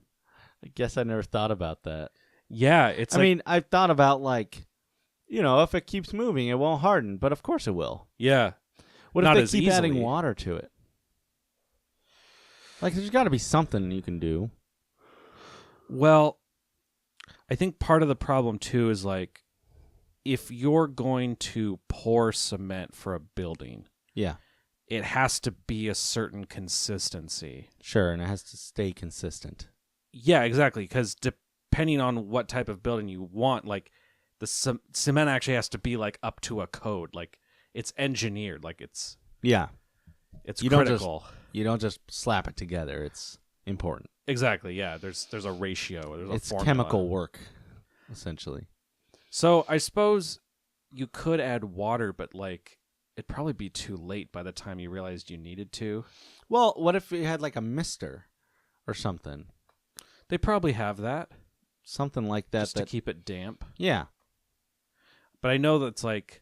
I guess I never thought about that. Yeah. It's I mean, I've thought about like, if it keeps moving, it won't harden. But of course it will. yeah. What Not if as they keep adding easily. water to it? Like, there's got to be something you can do. Well, I think part of the problem too is like, if you're going to pour cement for a building, Yeah. it has to be a certain consistency. Sure, and it has to stay consistent. Yeah, exactly. Because depending on what type of building you want, like the cement actually has to be like up to a code. Like it's engineered. Like it's Yeah. You critical. You don't just slap it together. It's important. Exactly. Yeah. There's a ratio. There's a It's formula. chemical work, essentially. So I suppose you could add water, but like it'd probably be too late by the time you realized you needed to. Well, what if you had like a mister or something? They probably have that Something like that. just to keep it damp. Yeah. But I know that it's like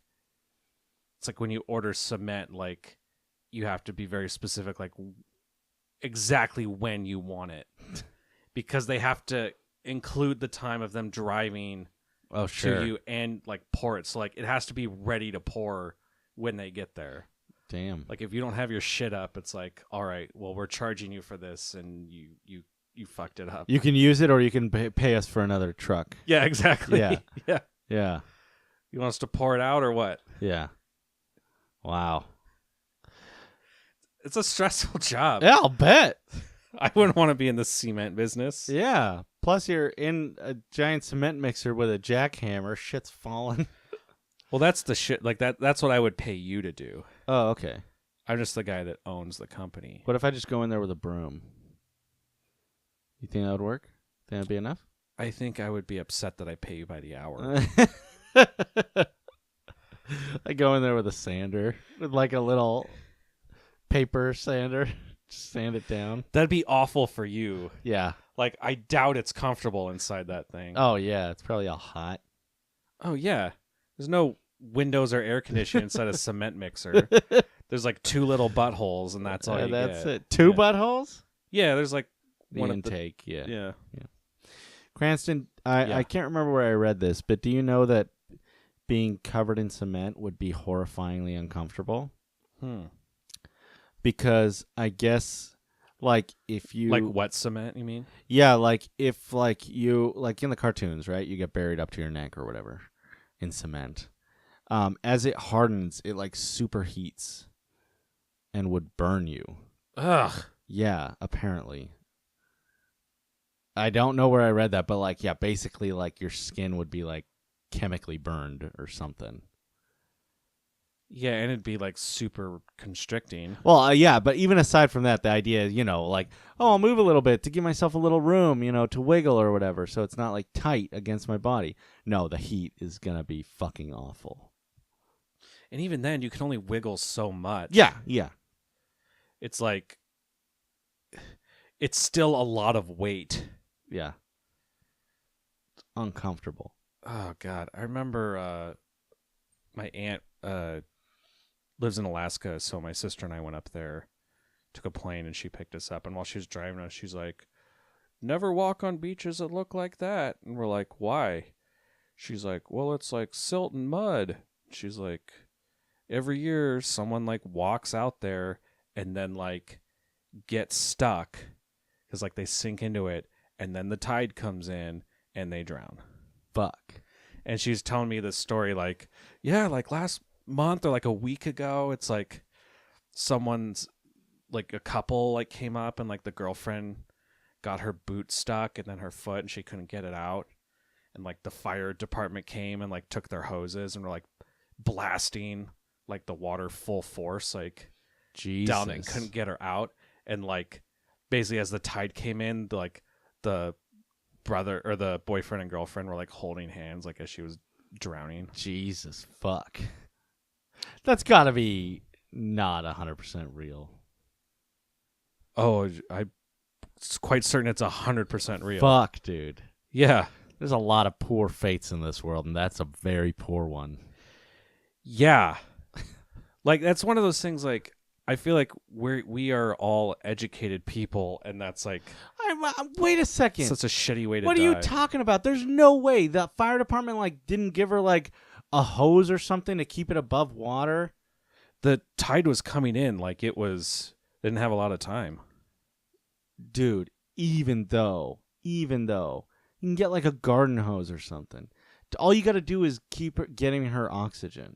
when you order cement, like you have to be very specific, like exactly when you want it, because they have to include the time of them driving Oh, sure. to you and like pour it. So like it has to be ready to pour when they get there. Damn. Like if you don't have your shit up, it's like, all right, well, we're charging you for this, and you fucked it up. You can use it, or you can pay us for another truck. Yeah, exactly. Yeah. Yeah. Yeah. You want us to pour it out or what? Yeah. Wow. It's a stressful job. Yeah, I'll bet. I wouldn't want to be in the cement business. Yeah. Plus, you're in a giant cement mixer with a jackhammer. Shit's falling. Well, that's the shit. Like that's what I would pay you to do. Oh, okay. I'm just the guy that owns the company. What if I just go in there with a broom? You think that would work? Think that'd be enough? I think I would be upset that I pay you by the hour. I go in there with a sander, with like a little paper sander. Just sand it down. That'd be awful for you. Yeah. Like, I doubt it's comfortable inside that thing. Oh, yeah. It's probably all hot. Oh, yeah. There's no windows or air conditioning inside a cement mixer. There's like 2 little buttholes, and that's all you that's get. it. 2 Yeah. buttholes? Yeah, there's like The one intake, of the, yeah. Yeah. Cranston, I can't remember where I read this, but do you know that being covered in cement would be horrifyingly uncomfortable? Because I guess, like, if you... Like wet cement, you mean? Yeah, like, if, like, you... Like, in the cartoons, right? You get buried up to your neck or whatever in cement. As it hardens, it, like, superheats and would burn you. Ugh. Yeah, apparently. I don't know where I read that, but, like, yeah, basically, like, your skin would be, like, chemically burned or something. Yeah, and it'd be like super constricting. Well, yeah, but even aside from that, the idea, you know, like, oh, I'll move a little bit to give myself a little room, you know, to wiggle or whatever, so it's not, like, tight against my body. No, the heat is going to be fucking awful. And even then, you can only wiggle so much. Yeah, yeah. It's like, it's still a lot of weight. Yeah. It's uncomfortable. Oh, God. I remember my aunt lives in Alaska, so my sister and I went up there, took a plane, and she picked us up. And while she was driving us, she's like, never walk on beaches that look like that. And we're like, why? She's like, well, it's like silt and mud. She's like, every year someone like walks out there and then like gets stuck because like they sink into it, and then the tide comes in and they drown. Fuck. And she's telling me this story like, yeah, like last month or like a week ago, it's like someone's like a couple like came up and like the girlfriend got her boot stuck and then her foot and she couldn't get it out. And like the fire department came and like took their hoses and were like blasting like the water full force, like Jesus. down and couldn't get her out. And like basically as the tide came in, like the brother or the boyfriend and girlfriend were like holding hands like as she was drowning. Jesus fuck. That's gotta be not 100% real. Oh, I'm quite certain it's 100% real. Fuck, dude. Yeah. There's a lot of poor fates in this world, and that's a very poor one. Yeah. Like that's one of those things like I feel like we are all educated people, and that's like Wait a second. such a shitty way to What die. are you talking about? There's no way the fire department like didn't give her like a hose or something to keep it above water. The tide was coming in, like it was didn't have a lot of time. Dude, even though you can get like a garden hose or something. All you got to do is keep getting her oxygen.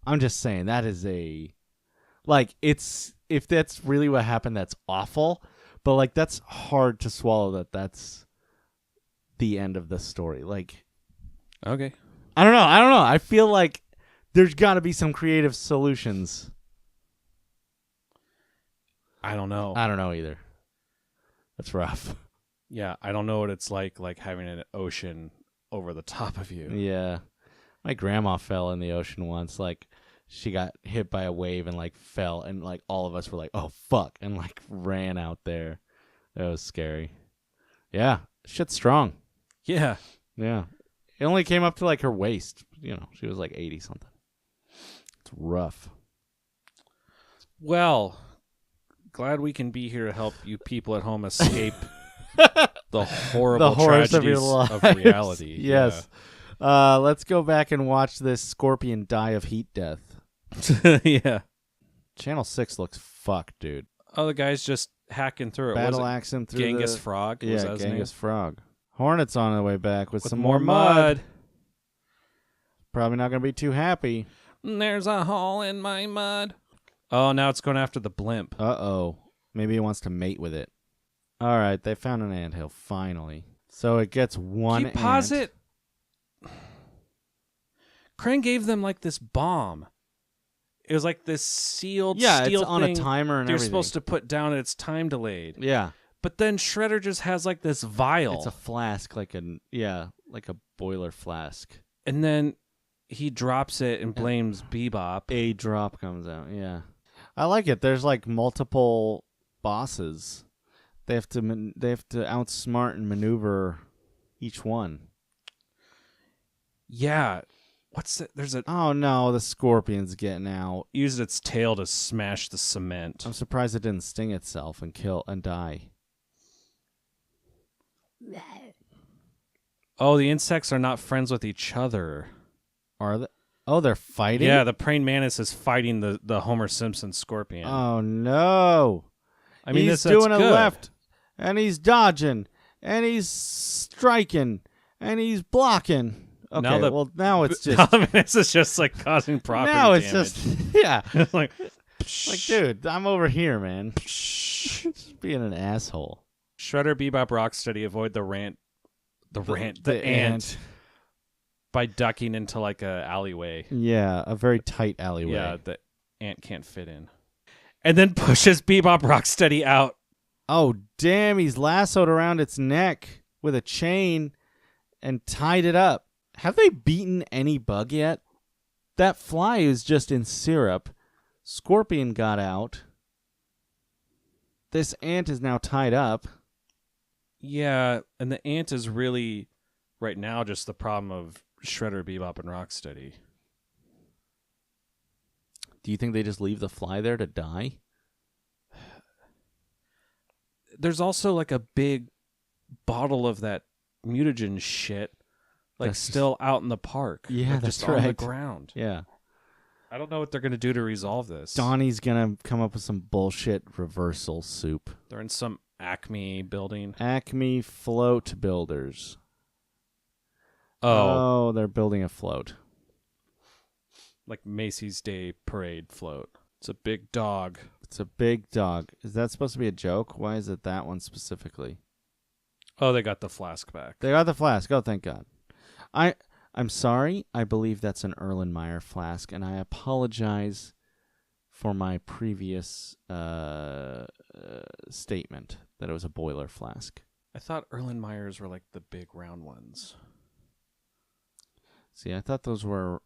I'm just saying that is it's if that's really what happened, that's awful. But like that's hard to swallow. That's the end of the story. Like, Okay. I don't know. I feel like there's got to be some creative solutions. I don't know. I don't know either. That's rough. Yeah, I don't know what it's like having an ocean over the top of you. Yeah. My grandma fell in the ocean once. Like, she got hit by a wave and, like, fell. And, like, all of us were like, oh, fuck. And, like, ran out there. That was scary. Yeah. Shit's strong. Yeah. Yeah. It only came up to, like, her waist. You know, she was, like, 80-something. It's rough. Well, glad we can be here to help you people at home escape the horrible horrors tragedies of your lives. of reality. Yes. Let's go back and watch this scorpion die of heat death. Yeah. Channel 6 looks fucked, dude. Oh, the guy's just hacking through it. Battle Was axing it through Genghis the... Frog? Was Yeah, that his name? Genghis Frog. Hornet's on the way back with some more mud. mud. Probably not going to be too happy. There's a hole in my mud. Oh, now it's going after the blimp. Uh-oh. Maybe he wants to mate with it. All right, they found an anthill, finally. So it gets one Can you pause ant. it? Crane gave them like this bomb. It was like this sealed Yeah, steel it's on thing a timer and they're everything. supposed to put down and it's time delayed. Yeah. But then Shredder just has like this vial. It's a flask, like a boiler flask. And then he drops it and blames Bebop. A drop comes out, yeah. I like it. There's like multiple bosses. They have to outsmart and maneuver each one. Yeah. What's it? There's a Oh no, the scorpion's getting out. used its tail to smash the cement. I'm surprised it didn't sting itself and kill and die. Oh, the insects are not friends with each other. Are they? Oh, they're fighting? Yeah, the praying mantis is fighting the Homer Simpson scorpion. Oh no. I mean, he's that's doing a good. left, and he's dodging, and he's striking, and he's blocking. Okay, now it's just... Now this is just like causing property now it's damage. just... Yeah. It's like, Dude, I'm over here, man. Just being an asshole. Shredder, Bebop, Rocksteady avoid the ant by ducking into like a alleyway. Yeah, a very tight alleyway. Yeah, the ant can't fit in. And then pushes Bebop Rocksteady out. Oh, damn, he's lassoed around its neck with a chain and tied it up. Have they beaten any bug yet? That fly is just in syrup. Scorpion got out. This ant is now tied up. Yeah, and the ant is really, right now, just the problem of Shredder, Bebop, and Rocksteady. Do you think they just leave the fly there to die? There's also like a big bottle of that mutagen shit, like That's still out in the park. Yeah, like, that's just on the right. ground. Yeah. I don't know what they're gonna do to resolve this. Donnie's going to come up with some bullshit reversal soup. They're in some Acme building. Acme Float Builders. Oh, They're building a float. like Macy's Day Parade float. It's a big dog. It's a big dog. Is that supposed to be a joke? Why is it that one specifically? Oh, they got the flask back. They got the flask. Oh, thank God. I'm sorry. I believe that's an Erlenmeyer flask, and I apologize for my previous statement that it was a boiler flask. I thought Erlenmeyers were like the big round ones. See, I thought those were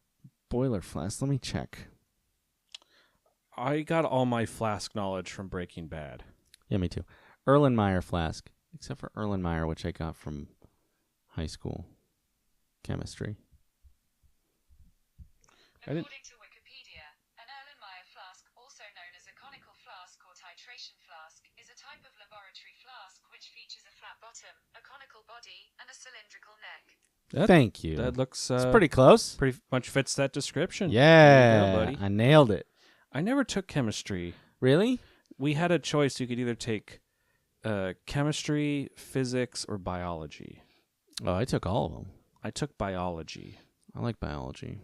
boiler flasks. Let me check. I got all my flask knowledge from Breaking Bad. Yeah, me too. Erlenmeyer flask, except for Erlenmeyer, which I got from high school chemistry. According to Wikipedia, an Erlenmeyer flask, also known as a conical flask or titration flask, is a type of laboratory flask which features a flat bottom, a conical body, and a cylindrical neck. Thank you. That looks it's pretty close. pretty much fits that description. Yeah, There you go, buddy. I nailed it. I never took chemistry. Really? We had a choice. You could either take chemistry, physics, or biology. Oh, I took all of them. I took biology. I like biology.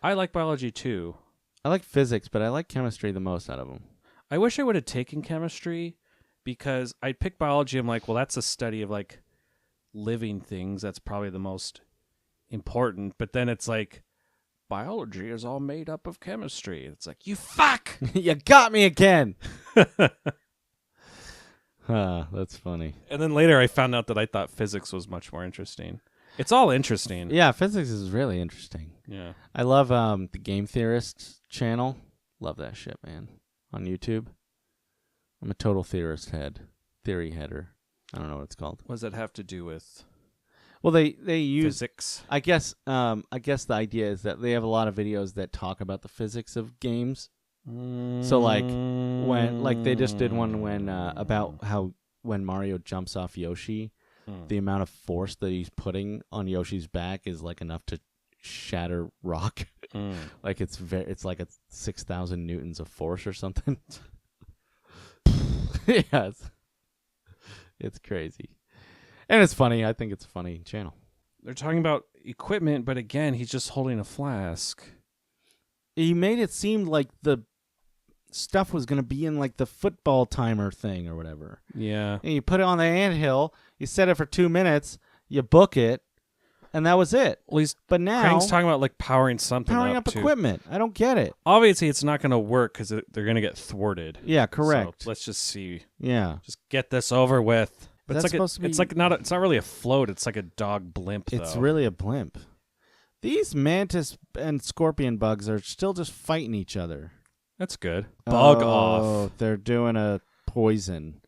I like biology too. I like physics, but I like chemistry the most out of them. I wish I would have taken chemistry because I'd pick biology. I'm like, well, that's a study of like living things. That's probably the most important. But then it's like, biology is all made up of chemistry. It's like, you fuck! You got me again. That's funny. And then later I found out that I thought physics was much more interesting. It's all interesting. Yeah, physics is really interesting. Yeah. I love the Game Theorist channel. Love that shit, man. On YouTube. I'm a total theory header. I don't know what it's called. What does that have to do with Well, they use physics? I guess the idea is that they have a lot of videos that talk about the physics of games. So like when they just did one when about how when Mario jumps off Yoshi, the amount of force that he's putting on Yoshi's back is like enough to shatter rock. Like it's like 6,000 newtons of force or something. Yeah, it's crazy. And it's funny. I think it's a funny channel. They're talking about equipment, but again, he's just holding a flask. He made it seem like the stuff was going to be in like the football timer thing or whatever. Yeah. And you put it on the anthill, you set it for 2 minutes, you book it, and that was it. Well, But now, Crank's talking about like powering something powering up too. equipment. I don't get it. Obviously, it's not going to work because they're going to get thwarted. Yeah, correct. So let's just see. Yeah. Just get this over with. But That's it's like supposed to be- it's like not. It's not really a float. It's like a dog blimp. It's though. really a blimp. These mantis and scorpion bugs are still just fighting each other. That's good. Bug Oh, off. They're doing a poison.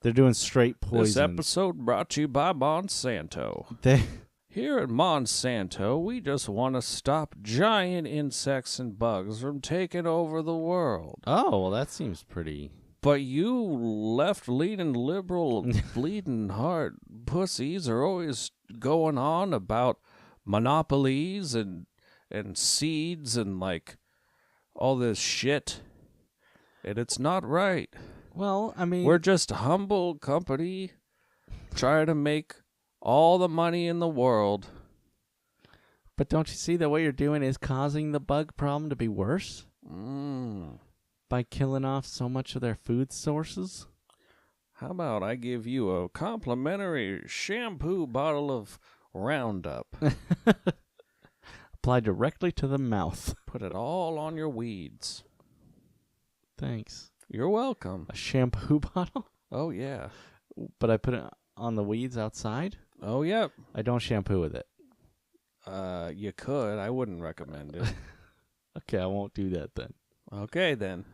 They're doing straight poison. This episode brought to you by Monsanto. They Here at Monsanto, we just want to stop giant insects and bugs from taking over the world. Oh, well, that seems pretty. But you left-leaning liberal bleeding heart pussies are always going on about monopolies and seeds and like all this shit. And it's not right. Well, I mean, We're just a humble company trying to make all the money in the world. but don't you see that what you're doing is causing the bug problem to be worse by killing off so much of their food sources? How about I give you a complimentary shampoo bottle of Roundup? Apply directly to the mouth. Put it all on your weeds. Thanks. You're welcome. A shampoo bottle? Oh, yeah. But I put it on the weeds outside? Oh, yeah. I don't shampoo with it. You could. I wouldn't recommend it. Okay, I won't do that then. Okay, then.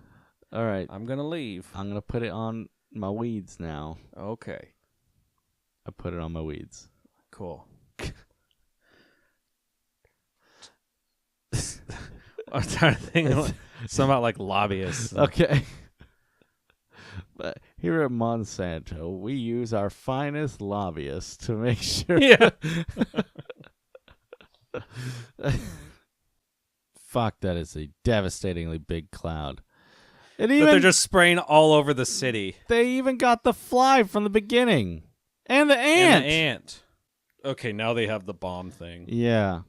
All right. I'm going to leave. I'm going to put it on my weeds now. Okay. I put it on my weeds. Cool. I'm trying to think of something about like lobbyists. Okay. But here at Monsanto, we use our finest lobbyists to make sure. Yeah. Fuck, that is a devastatingly big cloud. And But even they're just spraying all over the city. they even got the fly from the beginning. And the ant. And the ant. Okay, now they have the bomb thing. Yeah.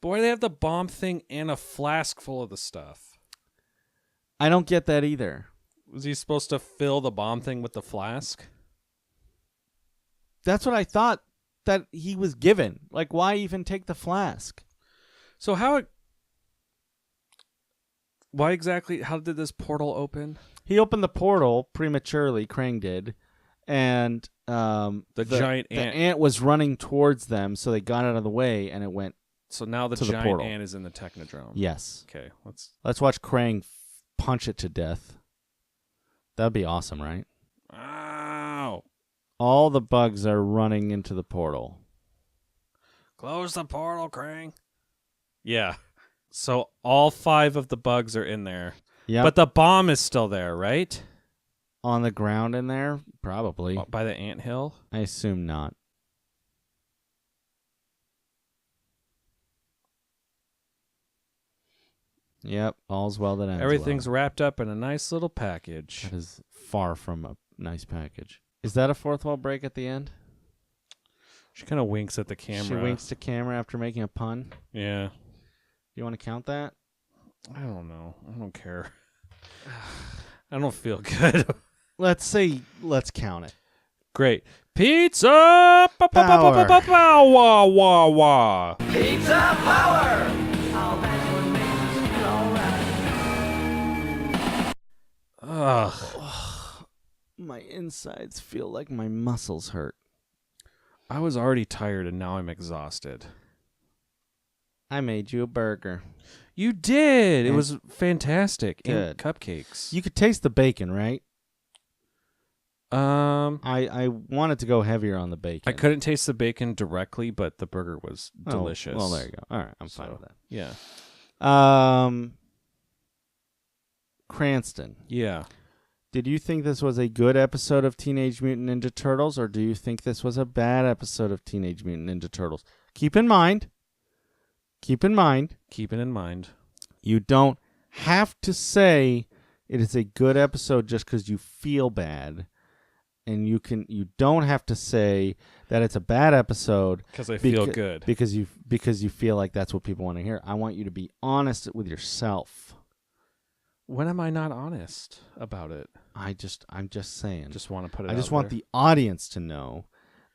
But why do they have the bomb thing and a flask full of the stuff? I don't get that either. Was he supposed to fill the bomb thing with the flask? That's what I thought that he was given. Like, why even take the flask? So why exactly, how did this portal open? He opened the portal prematurely, Krang did, and The giant the ant. ant was running towards them, so they got out of the way, and it went. So now the to the giant portal. ant is in the Technodrome. Yes. Okay, Let's watch Krang punch it to death. That'd be awesome, right? Ow! All the bugs are running into the portal. Close the portal, Krang. Yeah. So all 5 of the bugs are in there. Yeah. But the bomb is still there, right? On the ground in there? Probably. By the anthill? I assume not. Yep, all's well that ends Everything's well. wrapped up in a nice little package. That is far from a nice package. Is that a fourth wall break at the end? She kind of winks at the camera. She winks to camera after making a pun. Yeah. You want to count that? I don't know. I don't care. I don't feel good. Let's count it. Great. Pizza! Power. Wah, wah, wah. Ugh. My insides feel like my muscles hurt. I was already tired and now I'm exhausted. I made you a burger. You did. It And- was fantastic. Good. And cupcakes. You could taste the bacon, right? I I wanted to go heavier on the bacon. couldn't taste the bacon directly, but the burger was delicious. Well, there you go. All right, I'm fine So, with that. Yeah. Cranston, Yeah. did you think this was a good episode of Teenage Mutant Ninja Turtles, or do you think this was a bad episode of Teenage Mutant Ninja Turtles? Keep in mind, keep in mind, Keep it in mind. you don't have to say it is a good episode just because you feel bad. And you don't have to say that it's a bad episode Because I feel good. because you feel like that's what people want to hear. I want you to be honest with yourself. When am I not honest about it? I'm just saying. Just want to put it I just out want there. the audience to know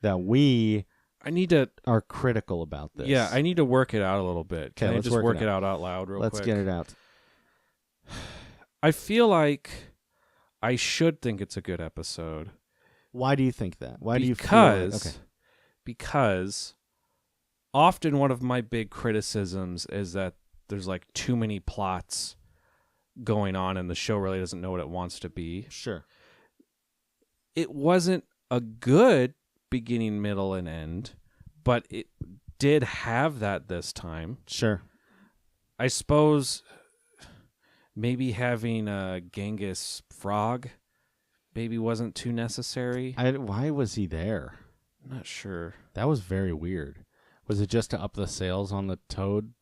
that we I need to... are critical about this. Yeah, I need to work it out a little bit. Can I let's just work work it it out loud real quick? Let's get it out. I feel like I should think it's a good episode. Why do you think that? Why do you feel Because often one of my big criticisms is that there's like too many plots going on and the show really doesn't know what it wants to be. Sure. It wasn't a good beginning, middle, and end, but it did have that this time. Sure. I suppose maybe having a Genghis frog maybe wasn't too necessary. Why was he there? I'm not sure. That was very weird. Was it just to up the sales on the Toad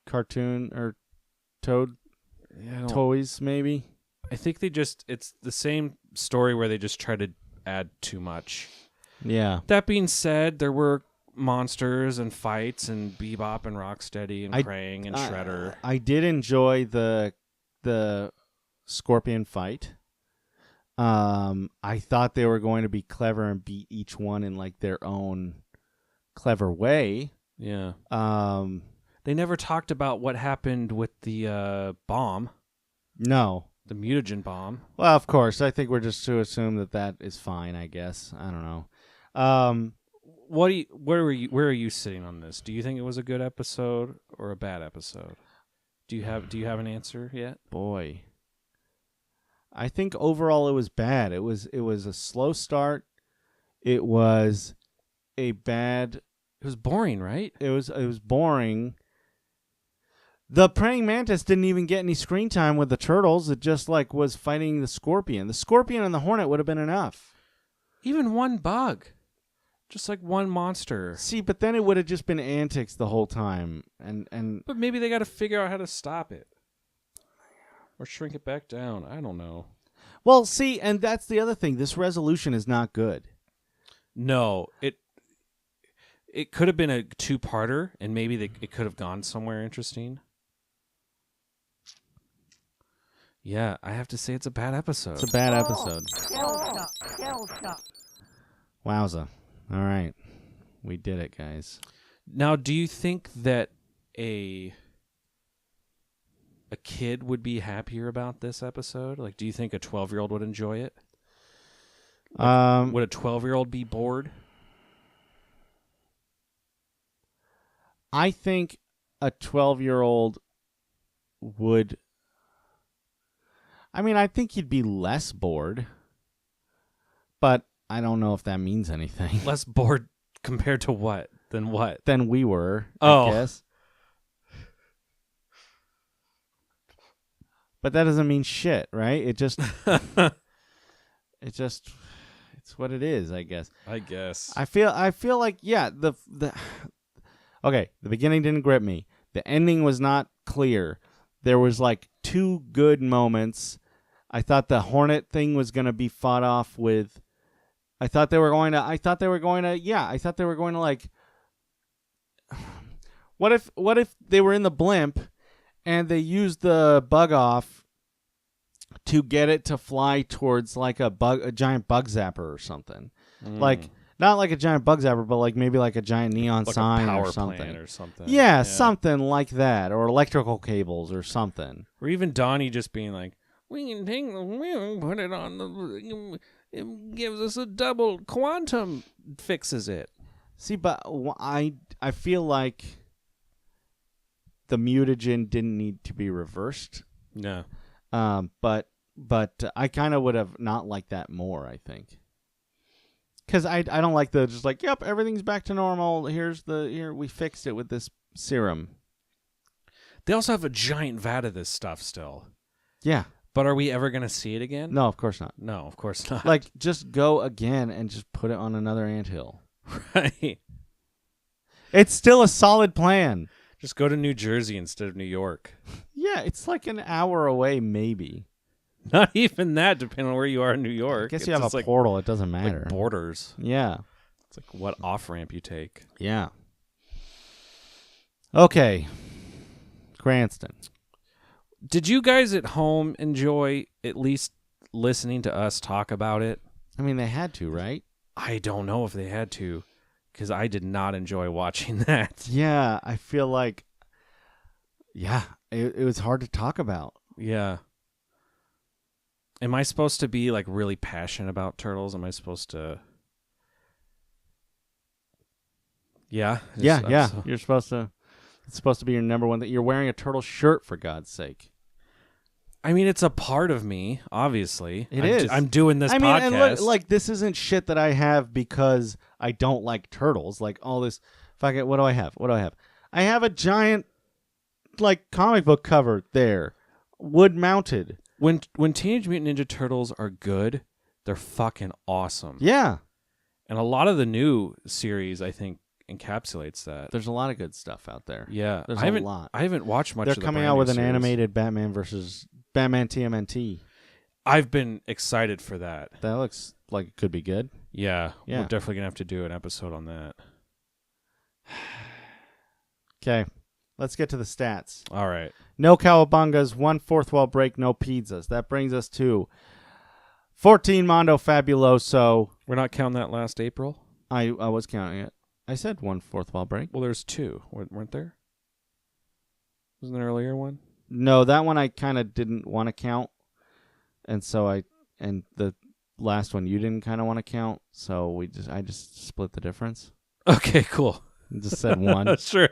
cartoon or Toad toys, maybe? I think it's the same story where they just try to add too much. Yeah. That being said, there were monsters and fights and Bebop and Rocksteady and Krang and Shredder. I did enjoy the Scorpion fight. I thought they were going to be clever and beat each one in like their own clever way. Yeah. They never talked about what happened with the bomb. No. The mutagen bomb. Well, of course. I think we're just to assume that is fine, I guess. I don't know. Where are you sitting on this? Do you think it was a good episode or a bad episode? Do you have an answer yet? Boy. I think overall it was bad. It was a slow start. It was a bad. It was boring, right? It was boring. The praying mantis didn't even get any screen time with the turtles. It just like was fighting the scorpion. The scorpion and the hornet would have been enough. Even one bug, just like one monster. See, but then it would have just been antics the whole time, and. But maybe they got to figure out how to stop it. Or shrink it back down. I don't know. Well, see, and that's the other thing. This resolution is not good. No, it could have been a two-parter, and maybe it could have gone somewhere interesting. Yeah, I have to say it's a bad episode. It's a bad episode. Wowza. All right. We did it, guys. Now, do you think that a kid would be happier about this episode? Like, do you think a 12-year-old would enjoy it? Like, would a 12-year-old be bored? I think a 12-year-old would. I mean, I think he'd be less bored, but I don't know if that means anything. Less bored compared to what? Than what? Than we were, Oh. I guess. But that doesn't mean shit, right? It's what it is, I guess. I guess. I feel like okay, the beginning didn't grip me. The ending was not clear. There was like two good moments. I thought the Hornet thing was going to be fought off with. I thought they were going to like. What if they were in the blimp and they used the bug off to get it to fly towards like a giant bug zapper or something? Like, not like a giant bug zapper, but like maybe like a giant neon like sign a power or something. plant or something. Yeah, something like that, or electrical cables or something. Or even Donnie just being like, we can take the wheel, put it on the. It gives us a double quantum, fixes it. See, but I feel like the mutagen didn't need to be reversed. No. But I kind of would have not liked that more, I think. Because I don't like the just like, yep, everything's back to normal. Here we fixed it with this serum. They also have a giant vat of this stuff still. Yeah. But are we ever going to see it again? No, of course not. No, of course not. Like, just go again and just put it on another anthill. Right. It's still a solid plan. Just go to New Jersey instead of New York. Yeah, it's like an hour away, maybe. Not even that, depending on where you are in New York. I guess It's you have a just portal. It doesn't matter. like borders. Yeah. It's like what off-ramp you take. Yeah. Okay. Cranston. Did you guys at home enjoy at least listening to us talk about it? I mean, they had to, right? I don't know if they had to, because I did not enjoy watching that. Yeah, I feel like, it was hard to talk about. Yeah. Am I supposed to be like really passionate about turtles? Am I supposed to? Yeah. Yeah. You're supposed to. It's supposed to be your number one. That you're wearing a turtle shirt, for God's sake. I mean, it's a part of me, obviously. It is. I'm doing this I mean, podcast. and look, like, this isn't shit that I have because I don't like turtles. Like, all this. Fuck it. What do I have? I have a giant, like, comic book cover there, wood mounted. When Teenage Mutant Ninja Turtles are good, they're fucking awesome. Yeah. And a lot of the new series, I think, encapsulates that. There's a lot of good stuff out there. Yeah, There's I a haven't, lot. I haven't watched much. They're of the coming brand out new with an series. animated Batman versus Batman TMNT. I've been excited for that. That looks like it could be good. Yeah, Yeah. we're definitely gonna have to do an episode on that. Okay, let's get to the stats. All right. No Cowabungas, 1 fourth wall break, no pizzas. That brings us to 14 Mondo Fabuloso. We're not counting that last April? I was counting it. I said 1 fourth wall break. Well, there's 2, weren't there? Wasn't there an earlier one? No, that one I kind of didn't want to count. And so and the last one you didn't kind of want to count. So I just split the difference. Okay, cool. Just said 1. Sure.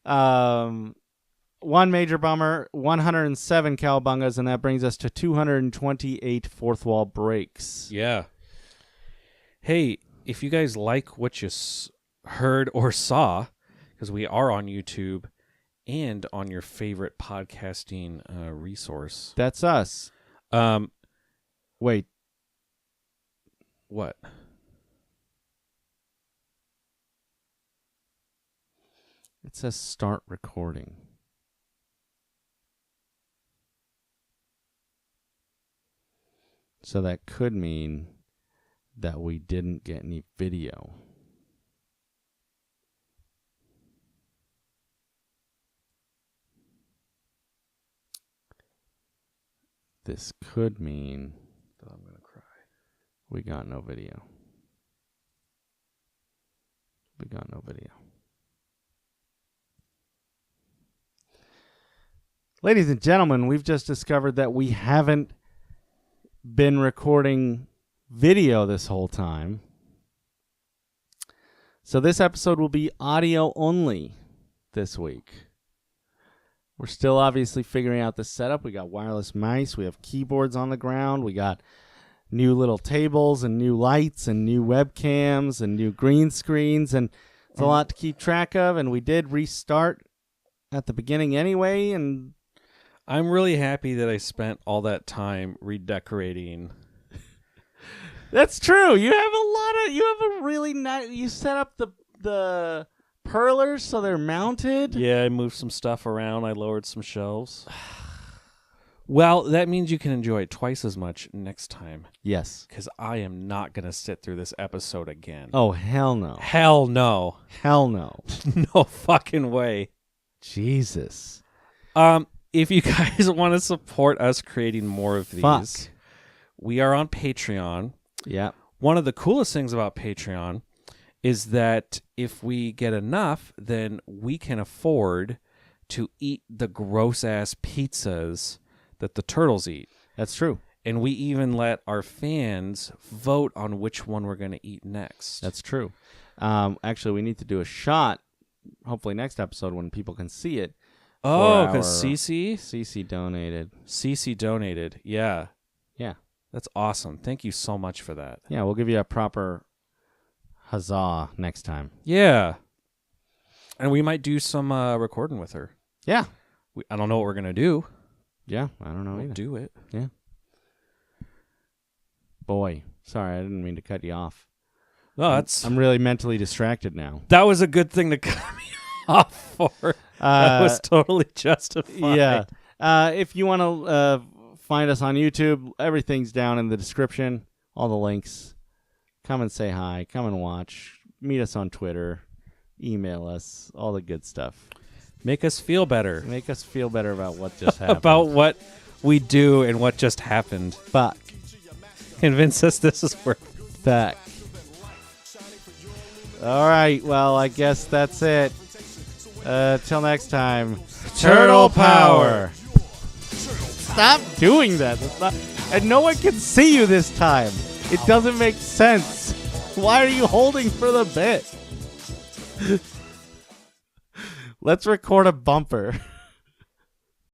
One major bummer, 107 Cowabungas, and that brings us to 228 fourth wall breaks. Yeah. Hey, if you guys like what you heard or saw, because we are on YouTube and on your favorite podcasting resource. That's us. Wait. What? It says start recording. So that could mean that we didn't get any video. This could mean that I'm going to cry. We got no video. Ladies and gentlemen, we've just discovered that we haven't been recording video this whole time. So this episode will be audio only this week. We're still obviously figuring out the setup. We got wireless mice. We have keyboards on the ground. We got new little tables and new lights and new webcams and new green screens. And it's a lot to keep track of. And we did restart at the beginning anyway. And I'm really happy that I spent all that time redecorating. That's true. You have a really nice. You set up the perlers so they're mounted. Yeah, I moved some stuff around. I lowered some shelves. Well, that means you can enjoy it twice as much next time. Yes. Because I am not going to sit through this episode again. Oh, hell no. Hell no. Hell no. No fucking way. Jesus. If you guys want to support us creating more of these, we are on Patreon. Yeah. One of the coolest things about Patreon is that if we get enough, then we can afford to eat the gross-ass pizzas that the turtles eat. That's true. And we even let our fans vote on which one we're going to eat next. That's true. Actually, we need to do a shot, hopefully next episode when people can see it. Oh, because Cece donated. Cece donated. Yeah. Yeah. That's awesome. Thank you so much for that. Yeah, we'll give you a proper huzzah next time. Yeah. And we might do some recording with her. Yeah. I don't know what we're going to do. Yeah, I don't know We'll either. do it. Yeah. Boy, sorry, I didn't mean to cut you off. No, I'm really mentally distracted now. that was a good thing to cut me off for. That was totally justified. Yeah. If you want to find us on YouTube, everything's down in the description. All the links. Come and say hi. Come and watch. Meet us on Twitter. Email us. All the good stuff. Make us feel better Make us feel better about what just happened. about what we do and what just happened. Fuck. Convince us this is worth. Fuck. All right. Well, I guess that's it. Till next time. Turtle power. Stop doing that. It's not, and no one can see you this time. It doesn't make sense. Why are you holding for the bit? Let's record a bumper.